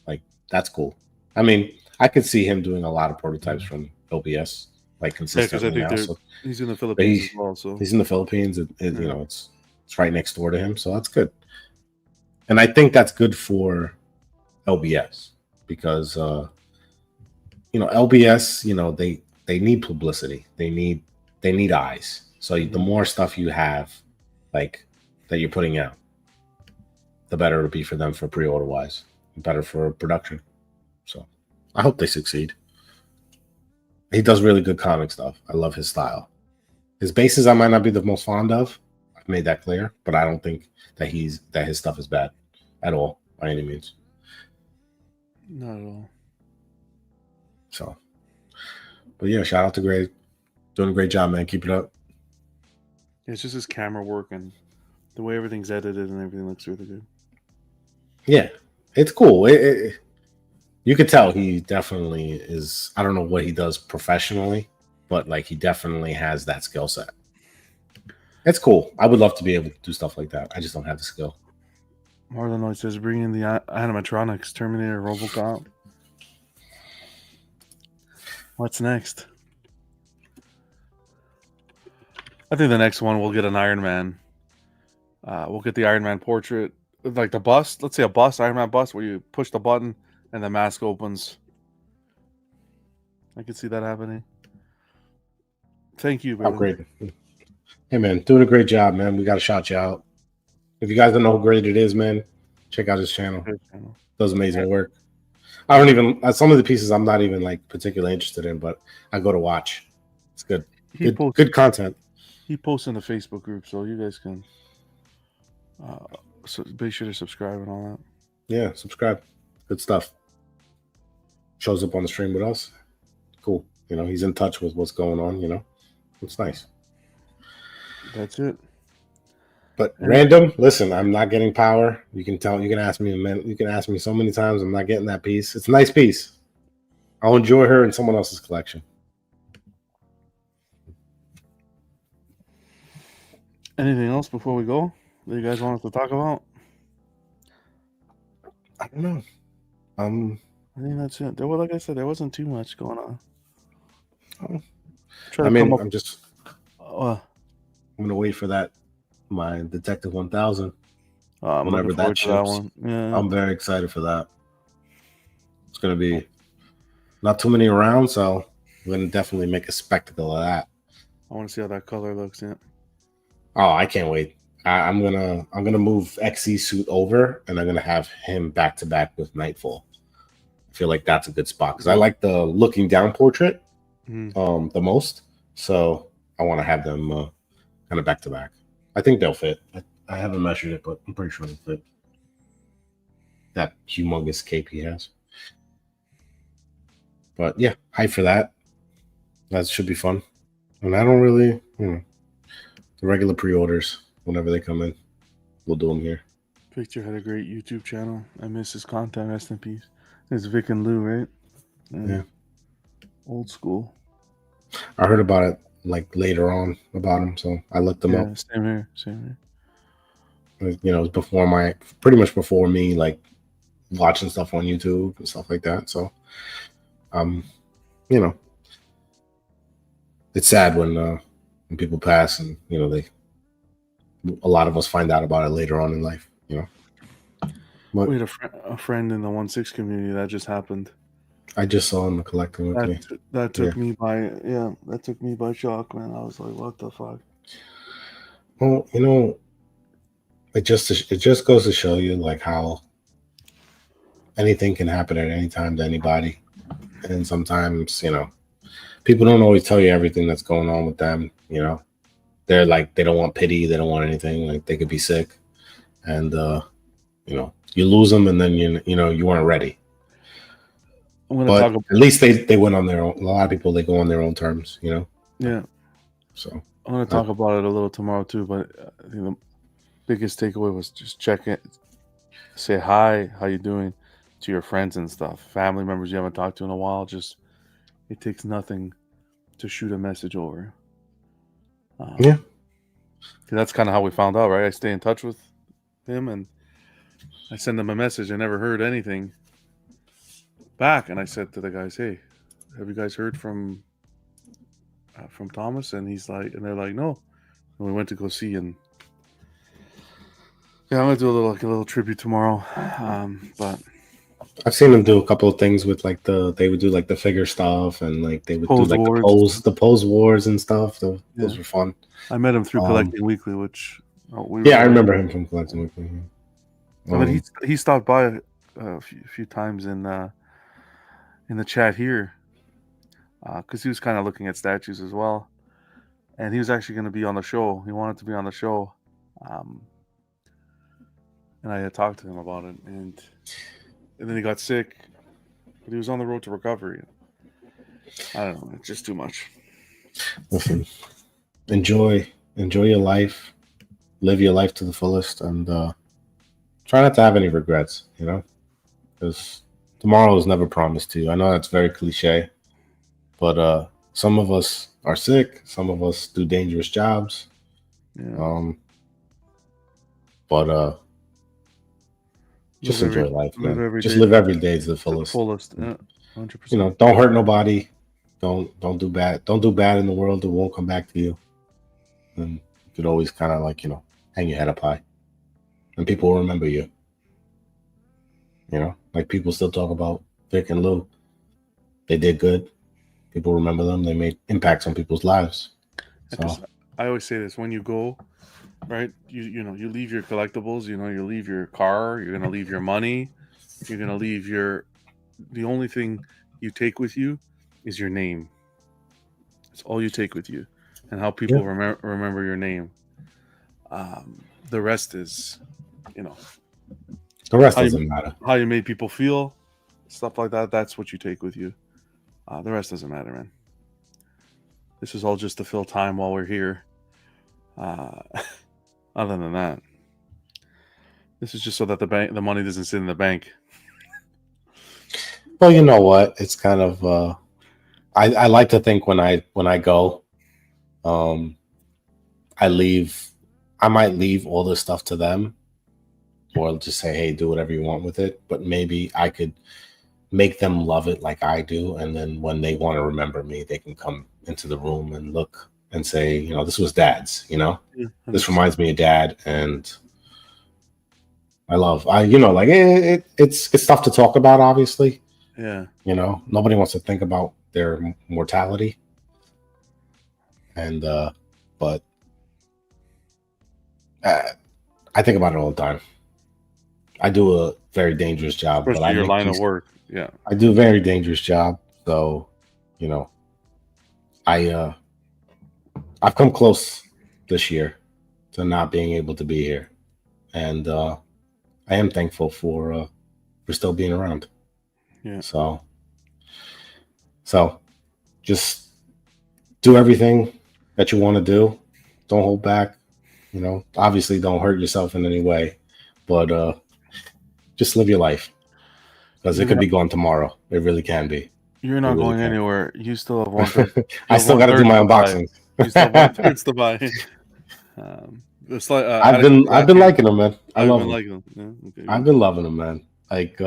Like that's cool. I mean, I could see him doing a lot of prototypes from LBS, like consistently now. So he's in the Philippines as well. So he's in the Philippines. It's right next door to him, so that's good. And I think that's good for LBS because LBS, they need publicity. They need eyes. So the more stuff you have, like that you're putting out, the better it'll be for them for pre-order wise, better for production. So I hope they succeed. He does really good comic stuff. I love his style. His bases I might not be the most fond of. I've made that clear, but I don't think that his stuff is bad at all by any means. Not at all. So, but yeah, shout out to Gray. Doing a great job, man. Keep it up. It's just his camera work and the way everything's edited and everything looks really good. Yeah, it's cool. You could tell he definitely is. I don't know what he does professionally, but like he definitely has that skill set. It's cool. I would love to be able to do stuff like that. I just don't have the skill. Marlon says, bring in the animatronics, Terminator, RoboCop. What's next? I think the next one we'll get an Iron Man. We'll get the Iron Man portrait, like the bust. Let's say a bust, Iron Man bust, where you push the button and the mask opens. I could see that happening. Thank you, brother. Oh, great. Hey, man, doing a great job, man. We got to shout you out. If you guys don't know how great it is, man, check out his channel. Does amazing work. I don't even some of the pieces I'm not even like particularly interested in, but I go to watch. It's good. He Good content. He posts in the Facebook group, so you guys can so be sure to subscribe and all that. Yeah, subscribe. Good stuff. Shows up on the stream with us. Cool. You know, he's in touch with what's going on, you know. It's nice. That's it. But random, listen, I'm not getting power. You can tell, you can ask me so many times. I'm not getting that piece. It's a nice piece. I'll enjoy her in someone else's collection. Anything else before we go that you guys want us to talk about? I don't know. I think that's it. Like I said, there wasn't too much going on. I'm gonna wait for that. My Detective 1000. Whenever that ships, yeah. I'm very excited for that. It's gonna be not too many around, so we're gonna definitely make a spectacle of that. I want to see how that color looks. Yeah. Oh, I can't wait. I'm gonna move XC's suit over, and I'm gonna have him back to back with Nightfall. I feel like that's a good spot because I like the looking down portrait the most. So I want to have them kind of back to back. I think they'll fit. I haven't measured it, but I'm pretty sure they'll fit. That humongous cape he has. But yeah, hype for that. That should be fun. And I don't really, the regular pre-orders, whenever they come in, we'll do them here. Victor had a great YouTube channel. I miss his content. Rest in peace. It's Vic and Lou, right? Yeah. Old school. I heard about it like later on about him, so I looked them up. Same here. You know, it was pretty much before me like watching stuff on YouTube and stuff like that. So, you know, it's sad when people pass and a lot of us find out about it later on in life. You know, but we had a friend in the 1/6 community that just happened. I just saw him collecting with me. That took me by that took me by shock, man. I was like, what the fuck? Well, you know, it just goes to show you like how anything can happen at any time to anybody. And sometimes, people don't always tell you everything that's going on with them. They're like, they don't want pity. They don't want anything. Like they could be sick and, you lose them and then, you weren't ready. But at least they went on their own. A lot of people, they go on their own terms, Yeah. So I'm going to talk about it a little tomorrow too, but I think the biggest takeaway was just check it, say hi, how you doing to your friends and stuff, family members you haven't talked to in a while. Just it takes nothing to shoot a message over. Yeah, that's kind of how we found out, right? I stay in touch with him and I send him a message. I never heard anything back, and I said to the guys, "Hey, have you guys heard from Thomas?" And they're like, "No." And we went to go see, and I'm gonna do a little tribute tomorrow. But I've seen them do a couple of things with like they would do like the figure stuff and like they would do like the pose wars and stuff. Those were fun. I met him through Collecting Weekly, which I remember him from Collecting Weekly. But he stopped by a few times in the chat here because he was kind of looking at statues as well, and he was actually going to be on the show. He wanted to be on the show, and I had talked to him about it, and then he got sick, but he was on the road to recovery. I don't know, it's just too much. Listen, enjoy your life, live your life to the fullest, and try not to have any regrets. Because tomorrow is never promised to you. I know that's very cliche, but some of us are sick. Some of us do dangerous jobs. Yeah. But just enjoy life, man. Just live every day to the fullest. 100%. Don't hurt nobody. Don't do bad. Don't do bad in the world. It won't come back to you. And you could always kind of like hang your head up high, and people will remember you. Like people still talk about Vic and Lou. They did good. People remember them. They made impacts on people's lives. So I always say this: when you go, right, you leave your collectibles. You leave your car. You're gonna leave your money. You're gonna leave your the only thing you take with you is your name. It's all you take with you, and how people remember your name. The rest is, you know, The rest how you doesn't matter. how you made people feel, stuff like that. That's what you take with you. The rest doesn't matter, man. This is all just to fill time while we're here. Uh, other than that, this is just so that the money doesn't sit in the bank. Well, you know what? It's kind of I like to think when I go, um, I might leave all this stuff to them, or just say, hey, do whatever you want with it. But maybe I could make them love it like I do, and then when they want to remember me, they can come into the room and look and say, you know, this was Dad's. You know, Yeah, this reminds me of Dad, and you know, like it's tough to talk about, obviously. Yeah. You know, nobody wants to think about their mortality, and but I think about it all the time. I do a very dangerous job, but Especially I your make line of peace. work. Yeah. I do a very dangerous job, so you know, I've come close this year to not being able to be here, and I am thankful for still being around. Yeah. So just do everything that you want to do. Don't hold back. You know, obviously, don't hurt yourself in any way, but just live your life because it You're could not, be gone tomorrow. It really can be. you're It not really going can. anywhere. You still have one third. You I have still one got to do third my to buy. unboxing. You still have one third to buy. I've been liking them, man. I I've love been them. liking them. Yeah. Okay. I've Good. been loving them, man. Like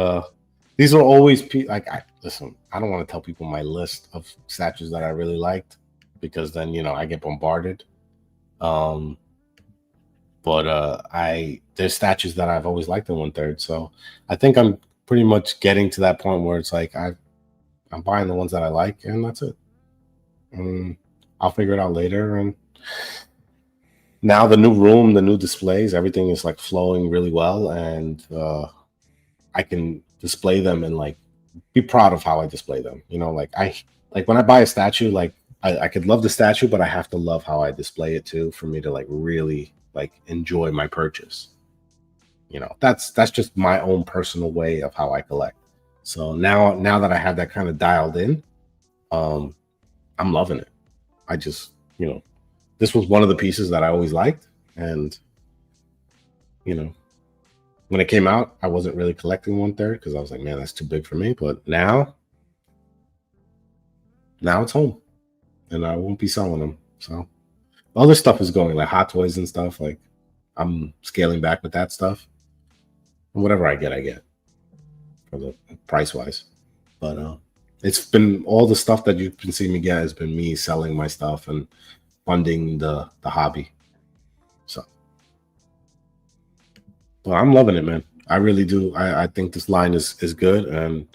these are always like listen. I don't want to tell people my list of statues that I really liked because then you know I get bombarded. But there's statues that I've always liked in 1/3. So I think I'm pretty much getting to that point where it's like I'm buying the ones that I like, and that's it. I'll figure it out later. And now the new room, the new displays, everything is like flowing really well, and I can display them and like be proud of how I display them. You know, like when I buy a statue, like I could love the statue, but I have to love how I display it too for me to like really like enjoy my purchase. You know, that's just my own personal way of how I collect. So now that I have that kind of dialed in, um, I'm loving it. I just, you know, this was one of the pieces that I always liked, and you know, when it came out, I wasn't really collecting 1/3 because I was like, man, that's too big for me. But now it's home, and I won't be selling them. So other stuff is going like Hot Toys and stuff. Like I'm scaling back with that stuff. And whatever I get for the price wise. But it's been all the stuff that you've been seeing me get has been me selling my stuff and funding the hobby. So, but I'm loving it, man. I really do. I think this line is good. And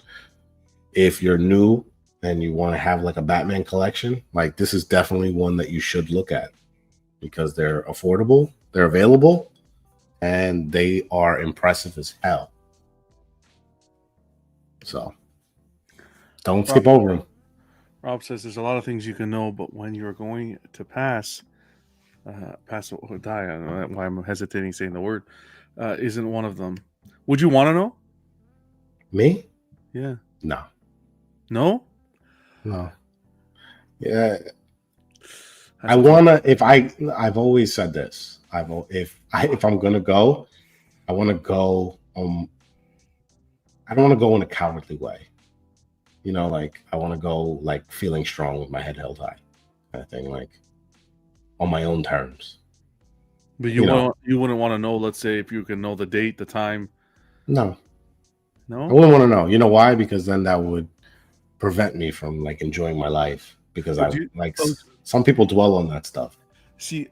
if you're new and you want to have like a Batman collection, like this is definitely one that you should look at because they're affordable, they're available, and they are impressive as hell. So don't skip over them. Rob says there's a lot of things you can know, but when you're going to pass or die, I don't know why I'm hesitating saying the word, isn't one of them. Would you want to know? Me? Yeah. No. No? No. Yeah. I wanna. I've always said this. If I'm gonna go, I want to go. I don't want to go in a cowardly way. You know, like I want to go like feeling strong with my head held high, kind of thing, like on my own terms. But you wouldn't want to know. Let's say if you can know the date, the time. No. No. I wouldn't want to know. You know why? Because then that would prevent me from like enjoying my life. Because some people dwell on that stuff. See,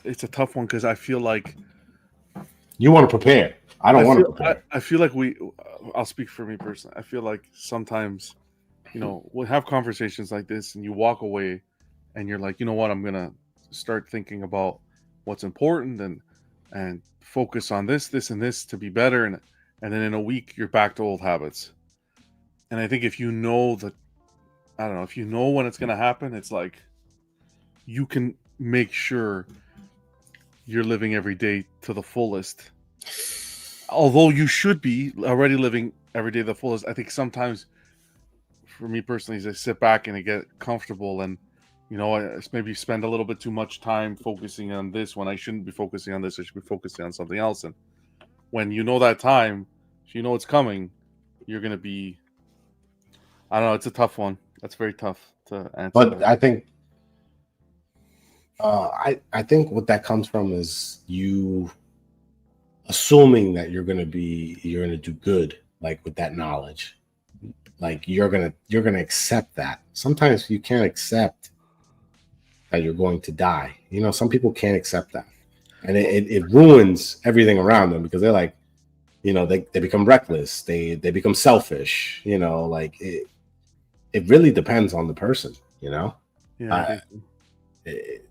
it's a tough one because I feel like you want to prepare. I don't want to prepare. I feel like I'll speak for me personally. I feel like sometimes, you know, we'll have conversations like this and you walk away and you're like, you know what, I'm going to start thinking about what's important and focus on this, and this to be better. and then in a week you're back to old habits. And I think if you know that, I don't know, if you know when it's going to happen, it's like you can make sure you're living every day to the fullest. Although you should be already living every day to the fullest, I think sometimes, for me personally, is I sit back and I get comfortable, and I maybe spend a little bit too much time focusing on this when I shouldn't be focusing on this. I should be focusing on something else. And when you know that time, if you know it's coming, you're gonna be. I don't know. It's a tough one. That's very tough to answer. But I think, I think what that comes from is you assuming that you're gonna do good, like with that knowledge. Like you're gonna accept that. Sometimes you can't accept that you're going to die. Some people can't accept that, and it ruins everything around them because they're like, they become reckless. They become selfish. Like it really depends on the person. Yeah, It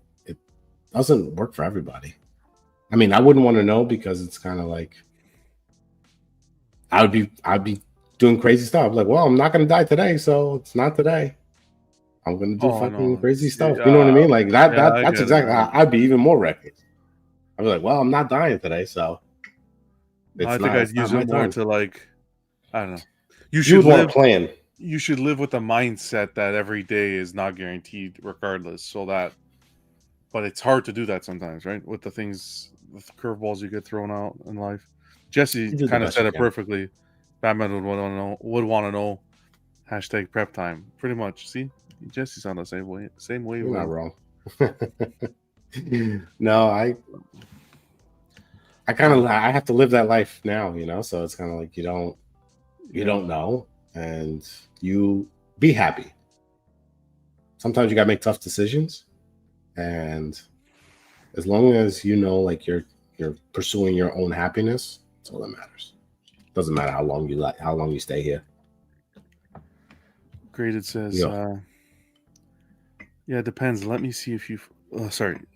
doesn't work for everybody. I mean, I wouldn't want to know because it's kind of like I'd be doing crazy stuff. Like, well, I'm not going to die today, so it's not today. I'm going to do fucking crazy stuff. You know what I mean? Like that's exactly how I'd be even more reckless. I'd be like, well, I'm not dying today, so I think I'd use it more to like, I don't know. You should want to plan. You should live with the mindset that every day is not guaranteed, regardless. So that, but it's hard to do that sometimes, right? With the curveballs you get thrown out in life. Jesse kind of said it perfectly. Batman would want to know. Hashtag prep time. Pretty much. See, Jesse's on the same way. You're not wrong. No, I have to live that life now, so it's kind of like you don't know, and you be happy. Sometimes you gotta make tough decisions, and as long as like you're pursuing your own happiness, that's all that matters. Doesn't matter how long you stay here. Graded says, yeah, it depends. Let me see if you.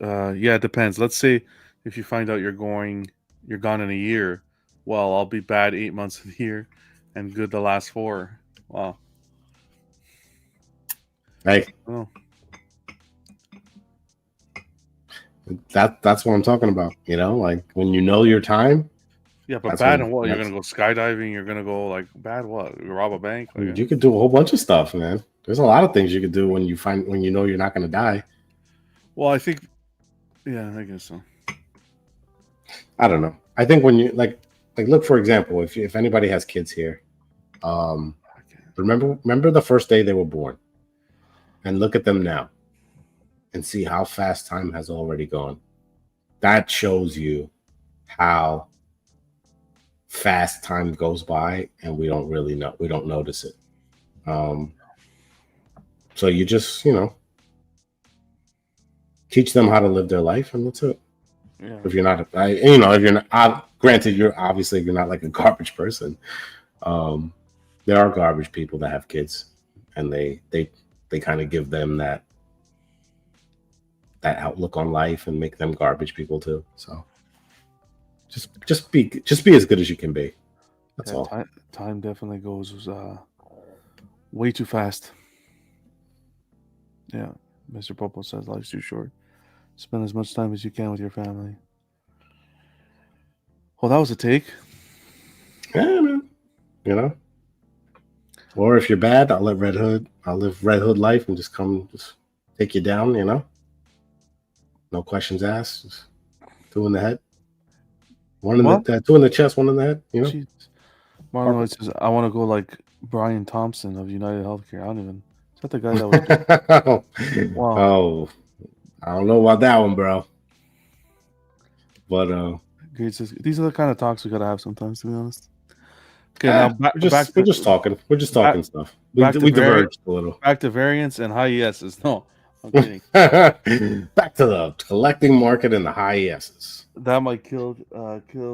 Yeah, it depends. Let's say if you find out you're gone in a year. Well, I'll be bad 8 months of the year, and good the last 4. Wow. Hey. Oh. That's what I'm talking about. Like when you know your time. Yeah, but bad and what? You're gonna go skydiving. You're gonna go like bad what? You rob a bank? Like, you could do a whole bunch of stuff, man. There's a lot of things you could do when you know you're not gonna die. Well, I think, yeah, I guess so. I don't know. I think when you like look, for example, if anybody has kids here, remember the first day they were born, and look at them now, and see how fast time has already gone. That shows you how fast time goes by, and we don't really know. We don't notice it. So you just teach them how to live their life, and that's it. Yeah. If you're not, if you're not, granted, you're not like a garbage person. There are garbage people that have kids, and they kind of give them that outlook on life and make them garbage people too. So just be as good as you can be. That's all. Time definitely goes way too fast. Yeah, Mr. Popo says life's too short. Spend as much time as you can with your family. Well, that was a take. Yeah, man. Or if you're bad, I'll live Red Hood life and just take you down. No questions asked. Just 2 in the head. One in the 2 in the chest, 1 in the head. Jeez. Marlon Lloyd says, I want to go like Brian Thompson of United Healthcare. Is that the guy that was? Wow. Oh, I don't know about that one, bro. But Great says, these are the kind of talks we gotta have sometimes, to be honest. Okay, now we're just talking. We're just talking stuff. We diverged a little. Back to variants and high yeses. No, I'm kidding. Back to the collecting market and the high yeses. That might kill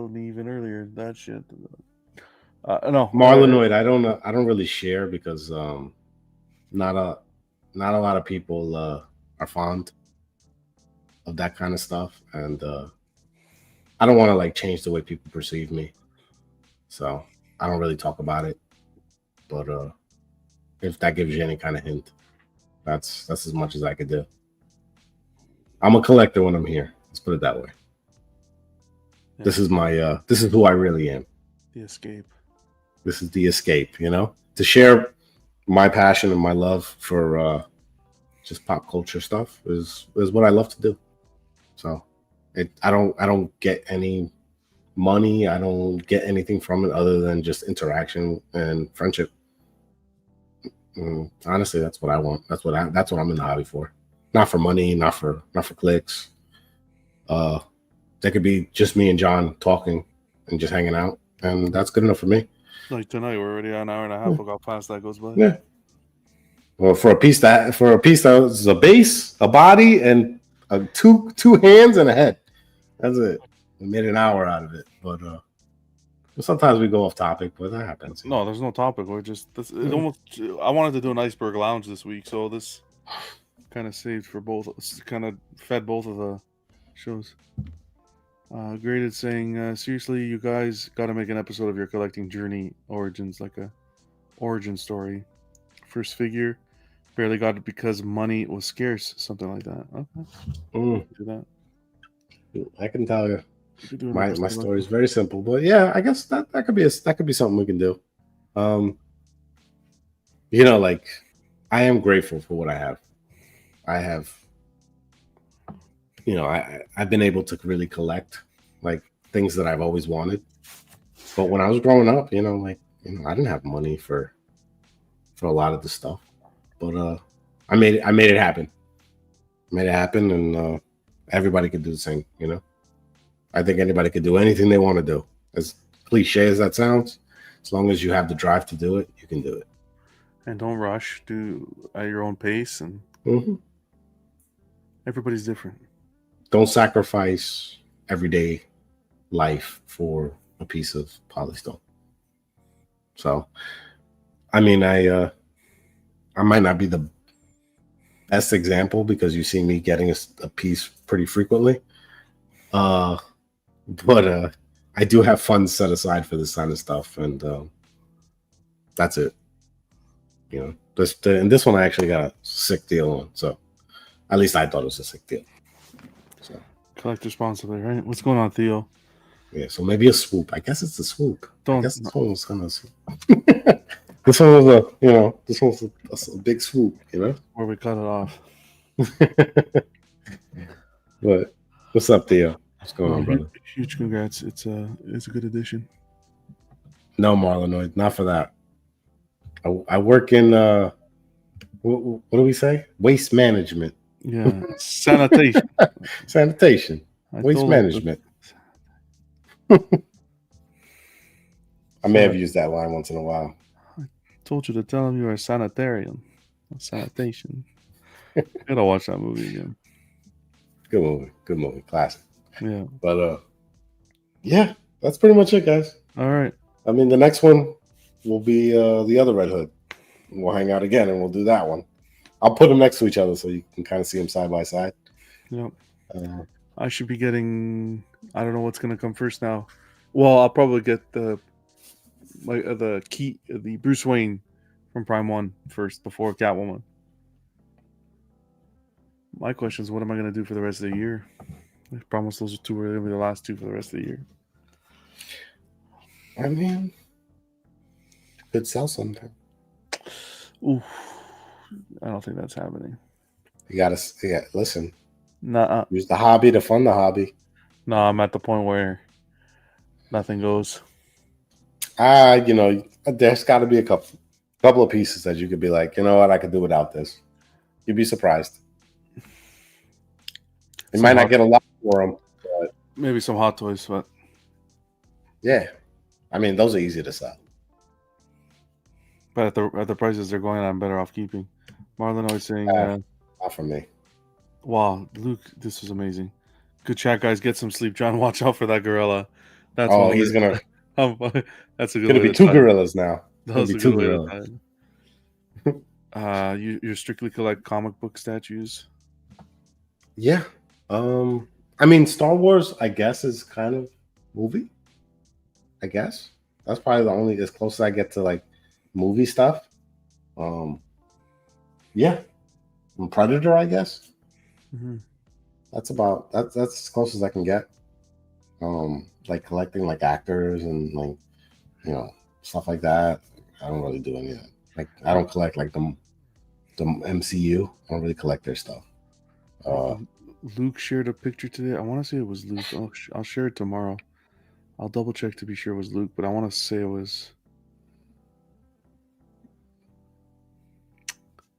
me even earlier. That shit. No, Marlinoid. I don't really share because not a lot of people are fond of that kind of stuff, and I don't want to change the way people perceive me. So I don't really talk about it. But if that gives you any kind of hint, that's as much as I could do. I'm a collector when I'm here. Let's put it that way. Yeah. This is my this is who I really am. The escape. This is the escape, you know, to share my passion and my love for just pop culture stuff is what I love to do. So I don't get any money. I don't get anything from it other than just interaction and friendship. Honestly, that's what I want. That's what I'm in the hobby for. Not for money, not for clicks. That could be just me and John talking and just hanging out, and that's good enough for me. Like tonight, we're already an hour and a half. Look how fast that goes by. Yeah. Well, for a piece that's a base, a body, and two hands and a head. That's it. We made an hour out of it, but sometimes we go off topic, but that happens. No, there's no topic. We're just it almost. I wanted to do an iceberg lounge this week, so this kind of saved for both. Kind of fed both of the shows. Graded saying, seriously, you guys got to make an episode of your collecting journey origins, like a origin story. First figure, barely got it because money was scarce, something like that. Okay, do that. I can tell you. My story is very simple, but yeah, I guess that could be something we can do. You know, like I am grateful for what I have. I have, you know, I've been able to really collect like things that I've always wanted. But when I was growing up, you know, like I didn't have money for a lot of the stuff. But I made it happen. Made it happen, and everybody could do the same, you know. I think anybody could do anything they want to do. As cliche as that sounds, as long as you have the drive to do it, you can do it. And don't rush. Do at your own pace, and everybody's different. Don't sacrifice everyday life for a piece of polystone. So, I mean, I might not be the best example because you see me getting a piece pretty frequently. But I do have funds set aside for this kind of stuff, and that's it. You know, this one I actually got a sick deal on, so at least I thought it was a sick deal. So collect responsibly, right? What's going on, Theo? Yeah, so maybe a swoop. I guess it's a swoop. I guess this one was kind of. This one was this one's a big swoop, you know. Where we cut it off. But what's up, Theo? What's going on, brother? Huge congrats. It's a good addition. No, Marlon, not for that. I work in what do we say? Waste management. Yeah, sanitation. Sanitation. Waste management. I may have used that line once in a while. I told you to tell him you are a sanitarian. Sanitation. Gotta watch that movie again. Good movie, classic. Yeah. But yeah, that's pretty much it, guys. All right. I mean, the next one will be the other Red Hood. We'll hang out again, and we'll do that one. I'll put them next to each other so you can kind of see them side by side. Yep. I should be getting. I don't know what's gonna come first now. Well, I'll probably get the Bruce Wayne from Prime 1 first before Catwoman. My question is, what am I going to do for the rest of the year? I promise those two are going to be the last two for the rest of the year. I mean, could sell something. Ooh, I don't think that's happening. You gotta, listen. Nah. Use the hobby to fund the hobby. No, I'm at the point where nothing goes. You know, there's got to be a couple of pieces that you could be like, you know what, I could do without this. You'd be surprised. You might not get a lot for them, but maybe some Hot Toys, but yeah, I mean those are easy to sell. But at the prices they're going, I'm better off keeping. Marlon always saying, not for me. Wow, Luke, this was amazing. Good chat, guys. Get some sleep. John, watch out for that gorilla. That's he's gonna. That's a good. Gonna be two gorillas now. That's a good way to tie. You strictly collect comic book statues. Yeah. I mean, Star Wars, I guess, is kind of movie. I guess. That's probably the only as close as I get to like movie stuff. Yeah, and Predator, I guess. Mhm. That's as close as I can get. Like collecting like actors and like stuff like that. I don't really do any of that. Like I don't collect like the MCU. I don't really collect their stuff. Luke shared a picture today. I want to say it was Luke. I'll share it tomorrow. I'll double check to be sure it was Luke, but I want to say it was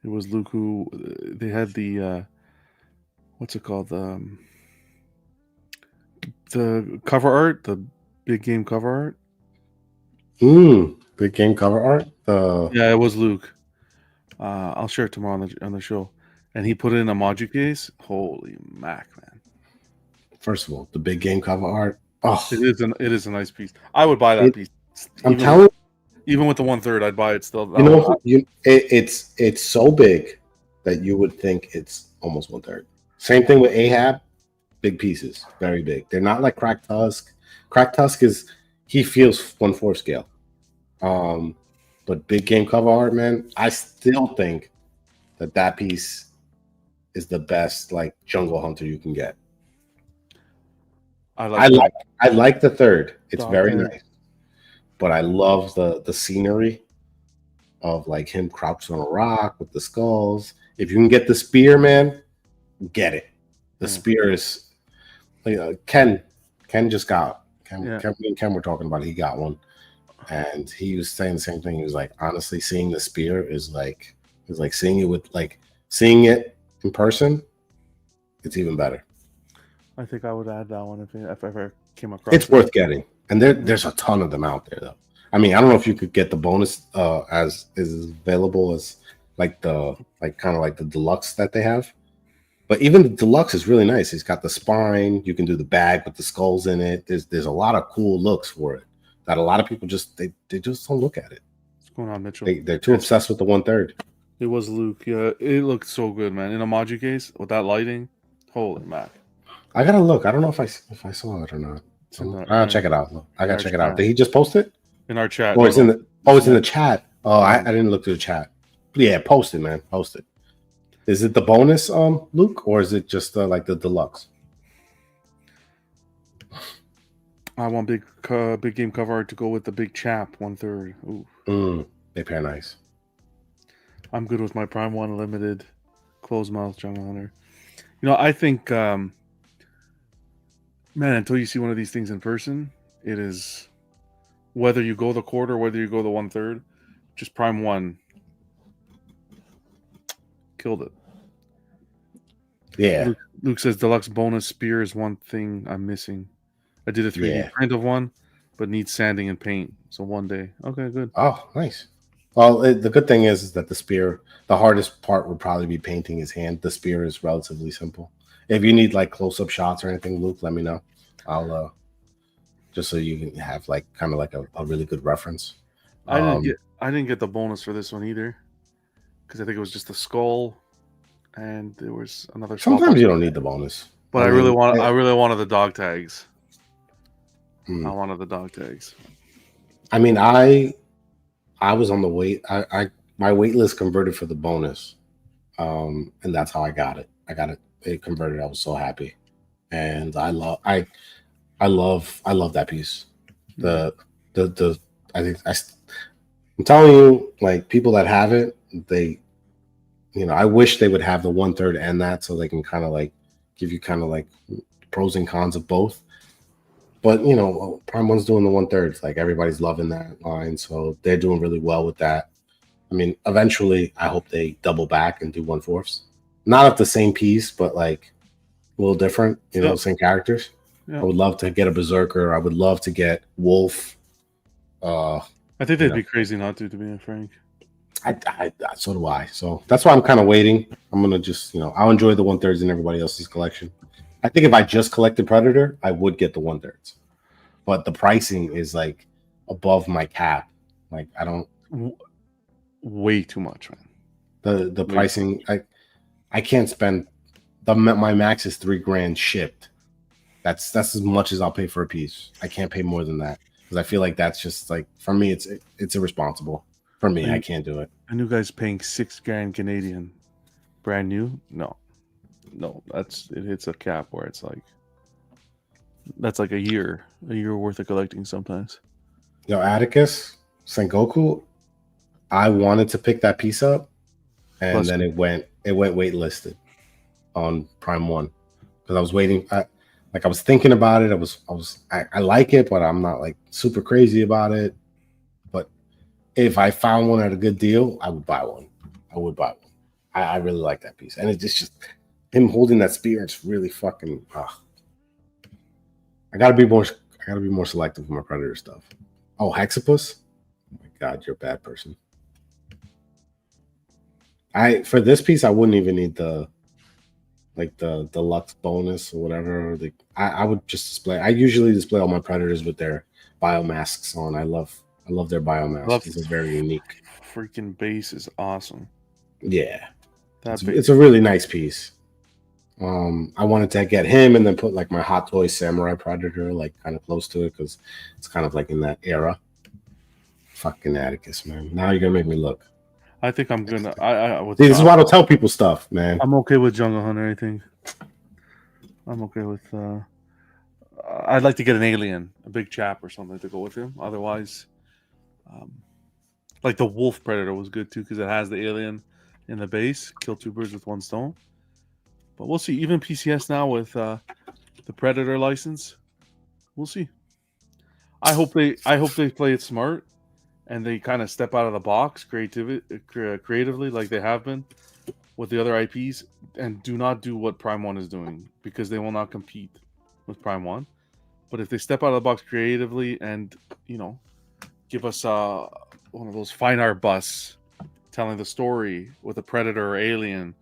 Luke who they had the what's it called, the cover art, the big game cover art. Big game cover art. Yeah, it was Luke. I'll share it tomorrow on the show. And he put it in a emoji case. Holy mac, man! First of all, the big game cover art. Oh, It is a nice piece. I would buy that piece. I'm telling you, even with the 1/3, I'd buy it still. it's so big that you would think it's almost 1/3. Same thing with Ahab. Big pieces, very big. They're not like Cracked Tusk. Cracked Tusk he feels 1/4 scale. But big game cover art, man, I still think that piece is the best like jungle hunter you can get. I like the third. It's very nice, but I love the scenery of like him crouched on a rock with the skulls. If you can get the spear, man, get it. The spear is Ken just got Ken were talking about it. He got one, and he was saying the same thing. He was like, honestly, seeing the spear is like seeing it in person. It's even better. I think I would add that one if I ever came across. It's worth getting, and there's a ton of them out there though. I mean, I don't know if you could get the bonus as is available as like kind of like the deluxe that they have. But even the deluxe is really nice. He's got the spine. You can do the bag with the skulls in it. There's a lot of cool looks for it that a lot of people just they just don't look at it. What's going on, Mitchell? They're too obsessed with the 1/3. It was Luke. Yeah, it looked so good, man. In a emoji case with that lighting. Holy mac! I gotta look. I don't know if I saw it or not. I'll check it out. I gotta check it out. Did he just post it in our chat? It's in the chat. Oh, I didn't look through the chat. But yeah, post it, man. Post it. Is it the bonus, Luke, or is it just like the deluxe? I want big game cover art to go with the big chap 1/3. Ooh, they pair nice. I'm good with my Prime 1 limited closed mouth jungle hunter. I think, man, until you see one of these things in person, it is whether you go the quarter, whether you go the 1/3, just Prime 1 killed it. Yeah. Luke says deluxe bonus spear is one thing I'm missing. I did a 3D print of one, but needs sanding and paint. So one day. Okay, good. Oh, nice. Well, the good thing is that the spear, the hardest part would probably be painting his hand. The spear is relatively simple. If you need like close-up shots or anything, Luke, let me know. I'll just so you can have like kind of like a really good reference. I didn't get the bonus for this one either, because I think it was just a skull, and there was another. Sometimes you don't need the bonus, but I really wanted the dog tags. I wanted the dog tags. I mean, I was on the wait. My wait list converted for the bonus, and that's how I got it. It converted. I was so happy, and I love that piece. I'm telling you, like people that have it, I wish they would have the 1/3 and that, so they can kind of like give you kind of like pros and cons of both. But Prime 1's doing the 1/3. It's like everybody's loving that line, so they're doing really well with that. I mean, eventually, I hope they double back and do 1/4. Not of the same piece, but like a little different. Same characters. Yeah. I would love to get a Berserker. I would love to get Wolf. I think they'd be crazy not to be frank. So do I. So that's why I'm kind of waiting. I'm gonna just I'll enjoy the 1/3 in everybody else's collection. I think if I just collected Predator, I would get the 1/3, but the pricing is like above my cap. Like I don't way too much, man. The pricing, I can't spend my max is $3,000 shipped. That's as much as I'll pay for a piece. I can't pay more than that. because I feel like that's just like for me, it's irresponsible. For me, I can't do it. A new guy's paying $6,000 Canadian, brand new. No, it hits a cap where it's like that's like a year worth of collecting sometimes. Yo, Atticus, Sengoku, I wanted to pick that piece up, and Plus- then it went waitlisted on Prime One because I was waiting. I was thinking about it. I like it, but I'm not like super crazy about it. But if I found one at a good deal, I would buy one. I really like that piece, and it's just him holding that spear. It's really fucking. I gotta be more selective with my Predator stuff. Oh, Hexapus! Oh my God, you're a bad person. For this piece, I wouldn't even need the deluxe bonus or whatever. I would just display. I usually display all my Predators with their biomasks on. I love their biomasks. This is very unique. Freaking base is awesome. Yeah, it's a really nice piece. I wanted to get him and then put like my Hot Toy Samurai Predator like kind of close to it because it's kind of like in that era. Fucking Atticus, man. Now you're gonna make me look. I think I'm gonna. This is why I don't tell people stuff, man. I'm okay with Jungle Hunter. I think I'm okay with. I'd like to get an alien, a big chap or something to go with him. Otherwise, like the Wolf Predator was good too because it has the alien in the base. Kill two birds with one stone. But we'll see. Even PCS now with the Predator license, we'll see. I hope they play it smart and they kind of step out of the box creatively like they have been with the other IPs and do not do what Prime 1 is doing because they will not compete with Prime 1. But if they step out of the box creatively and, give us one of those fine art busts telling the story with a Predator or alien,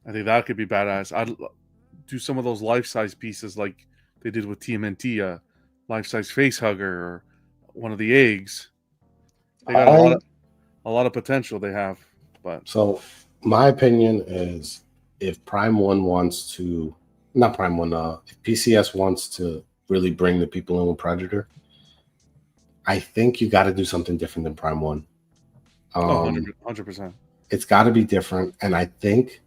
I think that could be badass. I'd do some of those life-size pieces like they did with TMNT, a life-size face hugger or one of the eggs. They got a lot of potential they have. But so my opinion is if Prime 1 wants to, not Prime 1, if PCS wants to really bring the people in with Predator, I think you got to do something different than Prime 1. 100%. It's got to be different. And I think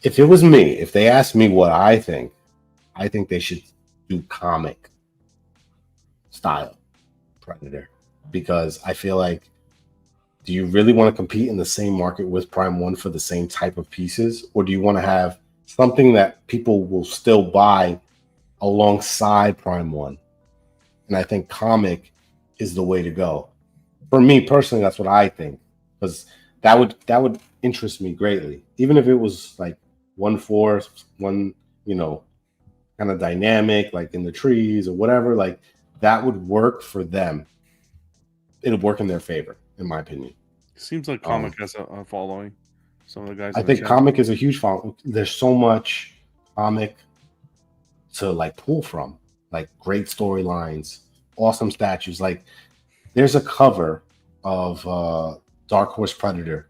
if it was me, if they asked me what I think they should do comic style Predator. Because I feel like, do you really want to compete in the same market with Prime 1 for the same type of pieces? Or do you want to have something that people will still buy alongside Prime 1? And I think comic is the way to go. For me personally, that's what I think. Because that would interest me greatly. Even if it was like 1/4, one, kind of dynamic, like in the trees or whatever, like that would work for them. It'll work in their favor, in my opinion. Seems like comic has a following. Some of the guys. I think comic is a huge following. There's so much comic to like pull from, like great storylines, awesome statues. Like there's a cover of Dark Horse Predator.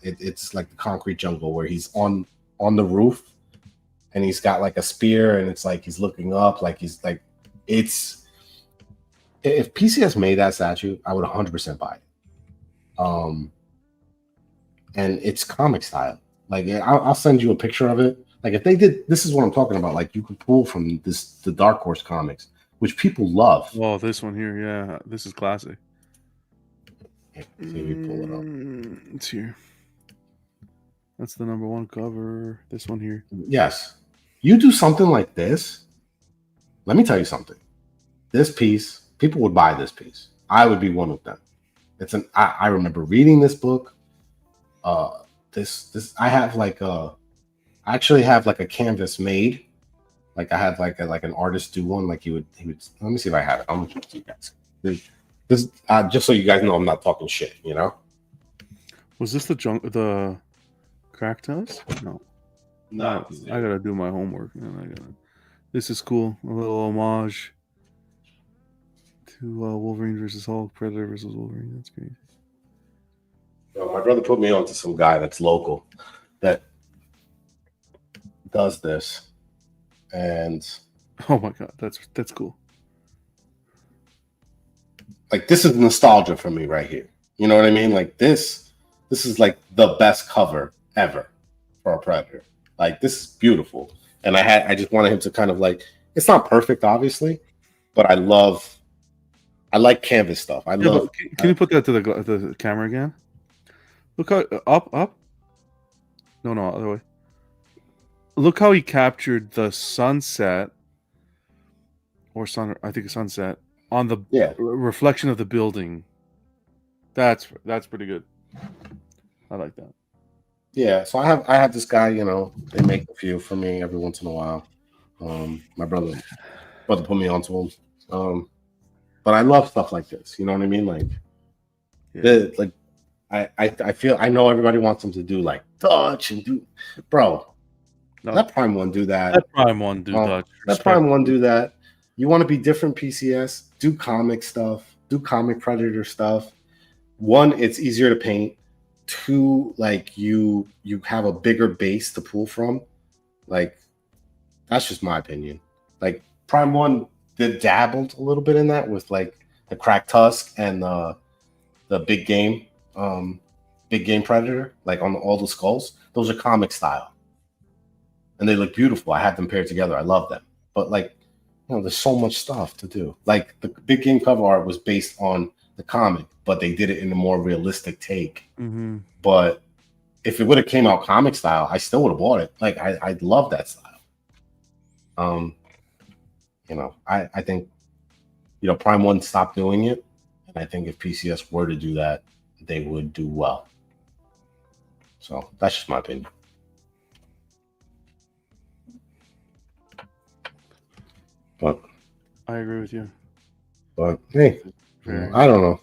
It's like the concrete jungle where he's on the roof and he's got like a spear and it's like he's looking up, like he's like it's. If PCS made that statue, I would 100% buy it. And it's comic style. Like I'll send you a picture of it. Like if they did, this is what I'm talking about. Like you could pull from the Dark Horse comics, which people love. Well, this one here, yeah, this is classic. Yeah, see if you pull it up. It's here. That's the #1 cover. This one here. Yes, you do something like this. Let me tell you something. This piece. People would buy this piece. I would be one of them. I remember reading this book. This I have like I actually have like a canvas made. Like I had like an artist do one. Like he would. Let me see if I have it. I'm gonna show you guys. This just so you guys know, I'm not talking shit. Was this the crack test? No. I gotta do my homework. This is cool. A little homage to Wolverine versus Hulk, Predator versus Wolverine. That's great. My brother put me on to some guy that's local that does this, and oh my god, that's cool. like this is nostalgia for me right here. You know what I mean? Like this is like the best cover ever for a Predator. Like this is beautiful, and I just wanted him to kind of like, it's not perfect, obviously, but I like canvas stuff. I Yeah, love. but can you put that to the camera again? Look how up. No, other way. Look how he captured the sunset or sun. I think a sunset on the Yeah. reflection of the building. That's pretty good. I like that. Yeah, so I have this guy, you know, they make a few for me every once in a while. My brother put me onto him. But I love stuff like this. You know what I mean? Like like I feel I know everybody wants them to do like Dutch and do, bro. No, let Prime One do that. let Prime One do Dutch. Let Prime One do that. You want to be different PCS? Do comic stuff. Do comic Predator stuff. One, it's easier to paint. Two, like you have a bigger base to pull from. Like that's just my opinion. Like Prime One did dabbled a little bit in that with like the cracked tusk and the big game Predator, like on all the skulls. Those are comic style, and they look beautiful. I have them paired together. I love them. But like, you know, there's so much stuff to do. Like the big game cover art was based on the comic, but they did it in a more realistic take. Mm-hmm. But if it would have came out comic style, I still would have bought it. Like I love that style. You know, I think, you know, Prime One stopped doing it, and I think if PCS were to do that, they would do well. So that's just my opinion. But I agree with you. But hey, I don't know.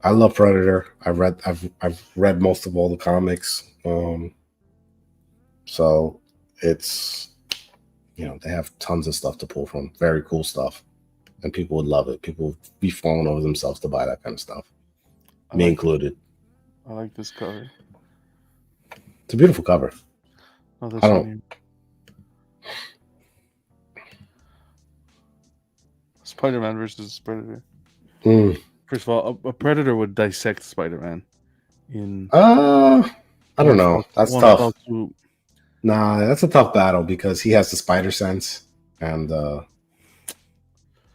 I love Predator. I've read most of all the comics. So it's, you know, they have tons of stuff to pull from. Very cool stuff. And people would love it. People would be falling over themselves to buy that kind of stuff. Me included. I like this cover. It's a beautiful cover. Oh, this one here. Spider-Man versus Predator. First of all, a Predator would dissect Spider-Man. I don't know. That's tough. Nah, that's a tough battle because he has the spider sense, and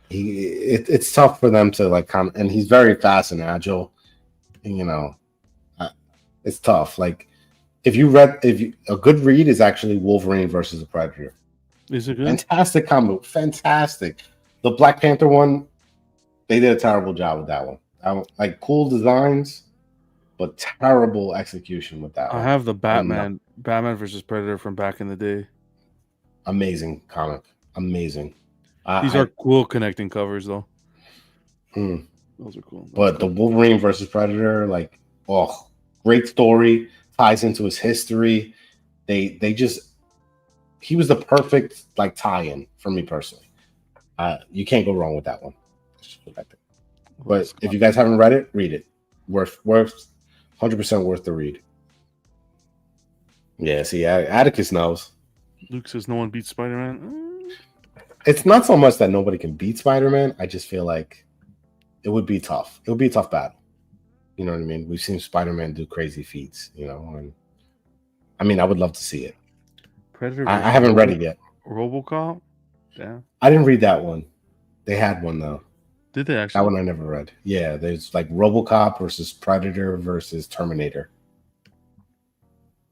it's tough for them to like come. And he's very fast and agile. And, you know, it's tough. Like a good read is actually Wolverine versus a Predator. Is it good? Fantastic comic. Fantastic. The Black Panther one, they did a terrible job with that one. Like cool designs, but terrible execution with that one. I have the Batman versus Predator from back in the day. Amazing comic. Amazing. These are cool connecting covers, though. Those are cool. But the Wolverine versus Predator, like, oh, great story. Ties into his history. He was the perfect like tie-in for me personally. You can't go wrong with that one. But if you guys haven't read it, read it. Worth 100% worth the read. Yeah, see, Atticus knows. Luke says no one beats Spider-Man. It's not so much that nobody can beat Spider-Man. I just feel like it would be tough. It would be a tough battle. You know what I mean? We've seen Spider-Man do crazy feats, you know, and I mean, I would love to see it. Predator. I haven't read it yet. RoboCop? Yeah. I didn't read that one. They had one though. Did they actually? That one I never read. Yeah, there's like RoboCop versus Predator versus Terminator.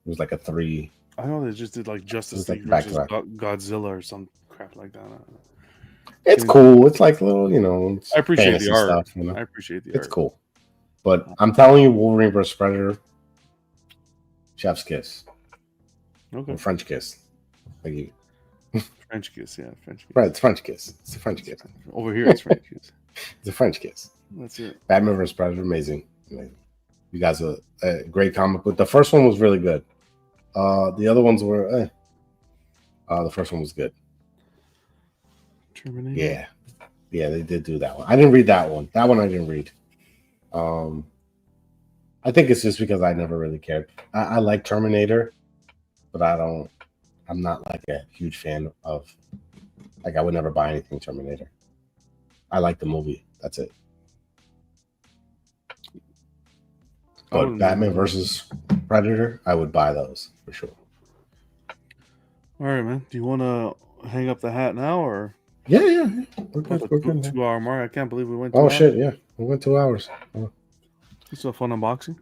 It was like a 3. I know they just did like Justice League like versus Godzilla or some crap like that. It's cool. It's like little, you know. I appreciate the art. Stuff, you know? I appreciate the art. It's cool. But I'm telling you, Wolverine versus Predator, chef's kiss. Okay. Or French kiss. Like you. French kiss, yeah. French kiss. Right, it's French kiss. It's a French kiss. Over here, it's French kiss. It's a French kiss. That's it. Batman vs. Predator, amazing. You guys are a great comic book. The first one was really good. The other ones were, the first one was good. Terminator. Yeah, they did do that one. I didn't read that one. That one I didn't read. I think it's just because I never really cared. I like Terminator, but I'm not like a huge fan of, like, I would never buy anything Terminator. I like the movie. That's it. I But wouldn't Batman mind. versus Predator, I would buy those for sure. All right, man. Do you want to hang up the hat now, or Yeah. We're about good. the We're good. Man. 2 hour mark? I can't believe we went 2 Oh hours. shit! Yeah, we went 2 hours. Oh. It's a fun unboxing.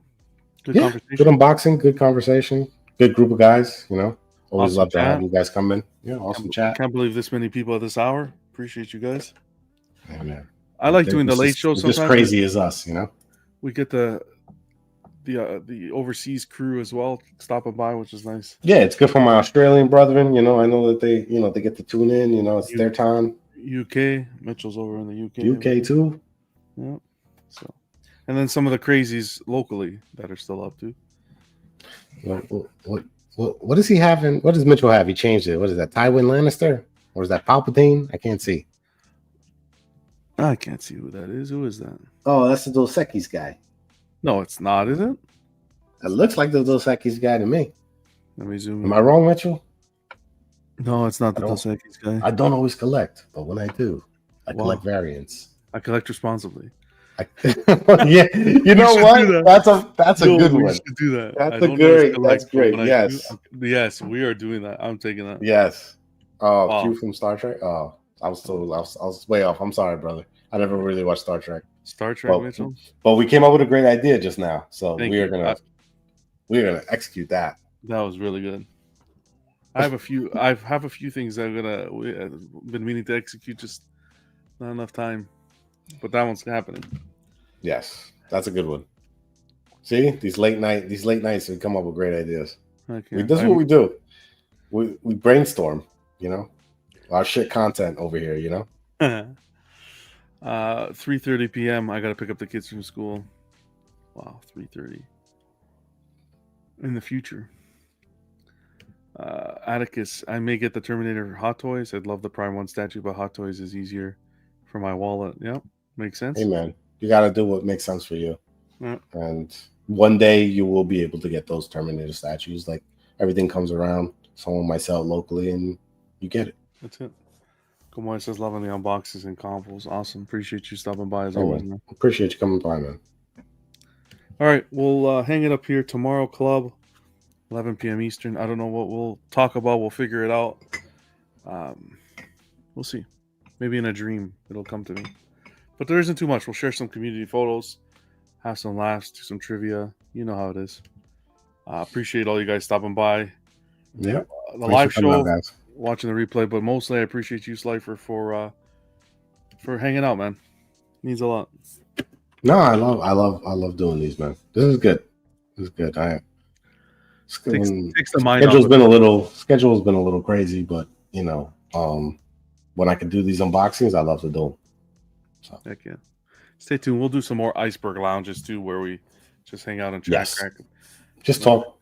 Good Yeah, conversation. good unboxing, good conversation, good group of guys. You know, always Awesome love to have chat. you guys come in. Yeah, awesome chat. Can't believe this many people at this hour. Appreciate you guys. Yeah, man. I like doing the late show We're just sometimes. crazy as us, you know. We get the overseas crew as well stopping by, which is nice. Yeah, it's good for my Australian brethren. You know, I know that they get to tune in. You know, it's their time. UK, Mitchell's over in the UK. UK too. Yeah. So, and then some of the crazies locally that are still up too. What does he have? What does Mitchell have? He changed it. What is that? Tywin Lannister or is that Palpatine? I can't see. I can't see who that is. Who is that? Oh, that's the Dos Equis guy. No, it's not, is it? It looks like the Dos Equis guy to me. Let me zoom in. Am I wrong, Mitchell? No, it's not the Dos Equis guy. I don't always collect, but when I do, I collect Wow. variants. I collect responsibly. Yeah, you know what? That's a good we one. should do that. That's I a don't great. always collect, That's but great. when I Yes, do, yes, we are doing that. I'm taking that. yes. Oh, Wow. Q from Star Trek. Oh, I was way off. I'm sorry, brother. I never really watched Star Trek. Star Trek, Well, Mitchell. But we came up with a great idea just now, so Thank we are you. gonna execute that. That was really good. I have a few things I'm been meaning to execute, just not enough time. But that one's happening. Yes, that's a good one. See, these late nights, we come up with great ideas. Okay. This is what we do. We brainstorm. You know, our shit content over here. You know. 3:30 p.m. I gotta pick up the kids from school. Wow, 3:30 in the future. Atticus, I may get the Terminator Hot Toys. I'd love the Prime 1 statue, but Hot Toys is easier for my wallet. Yep, makes sense. Hey man, you got to do what makes sense for you. Yeah. And one day you will be able to get those Terminator statues. Like everything comes around. Someone might sell it locally, and you get it. That's it. Kamoy says loving the unboxes and combos. Awesome. Appreciate you stopping by as Hey, always, man. man. Appreciate you coming by, man. All right, we'll hang it up here tomorrow, club, 11 p.m. Eastern. I don't know what we'll talk about. We'll figure it out. We'll see. Maybe in a dream it'll come to me. But there isn't too much. We'll share some community photos, have some laughs, do some trivia. You know how it is. Appreciate all you guys stopping by. Yeah. The live show, guys. watching the replay, but mostly I appreciate you, Slifer, for hanging out, man. Means a lot. No, I love doing these, man. This is good. This is good. Takes the mind schedule's off been a little crazy, but you know, when I can do these unboxings, I love to do them. So. Heck yeah. Stay tuned. We'll do some more iceberg lounges too, where we just hang out and chat. Yes. Crack. Just talk.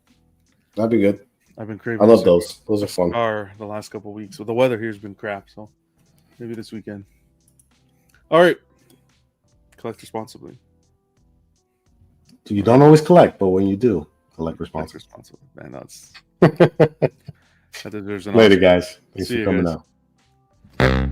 That'd be good. I've been craving. I love those. Those are fun. The last couple of weeks. So the weather here has been crap. So maybe this weekend. All right. Collect responsibly. You don't always collect, but when you do, collect responsibly. Man, that deserves an Later, guys. Thanks See for you coming guys. out.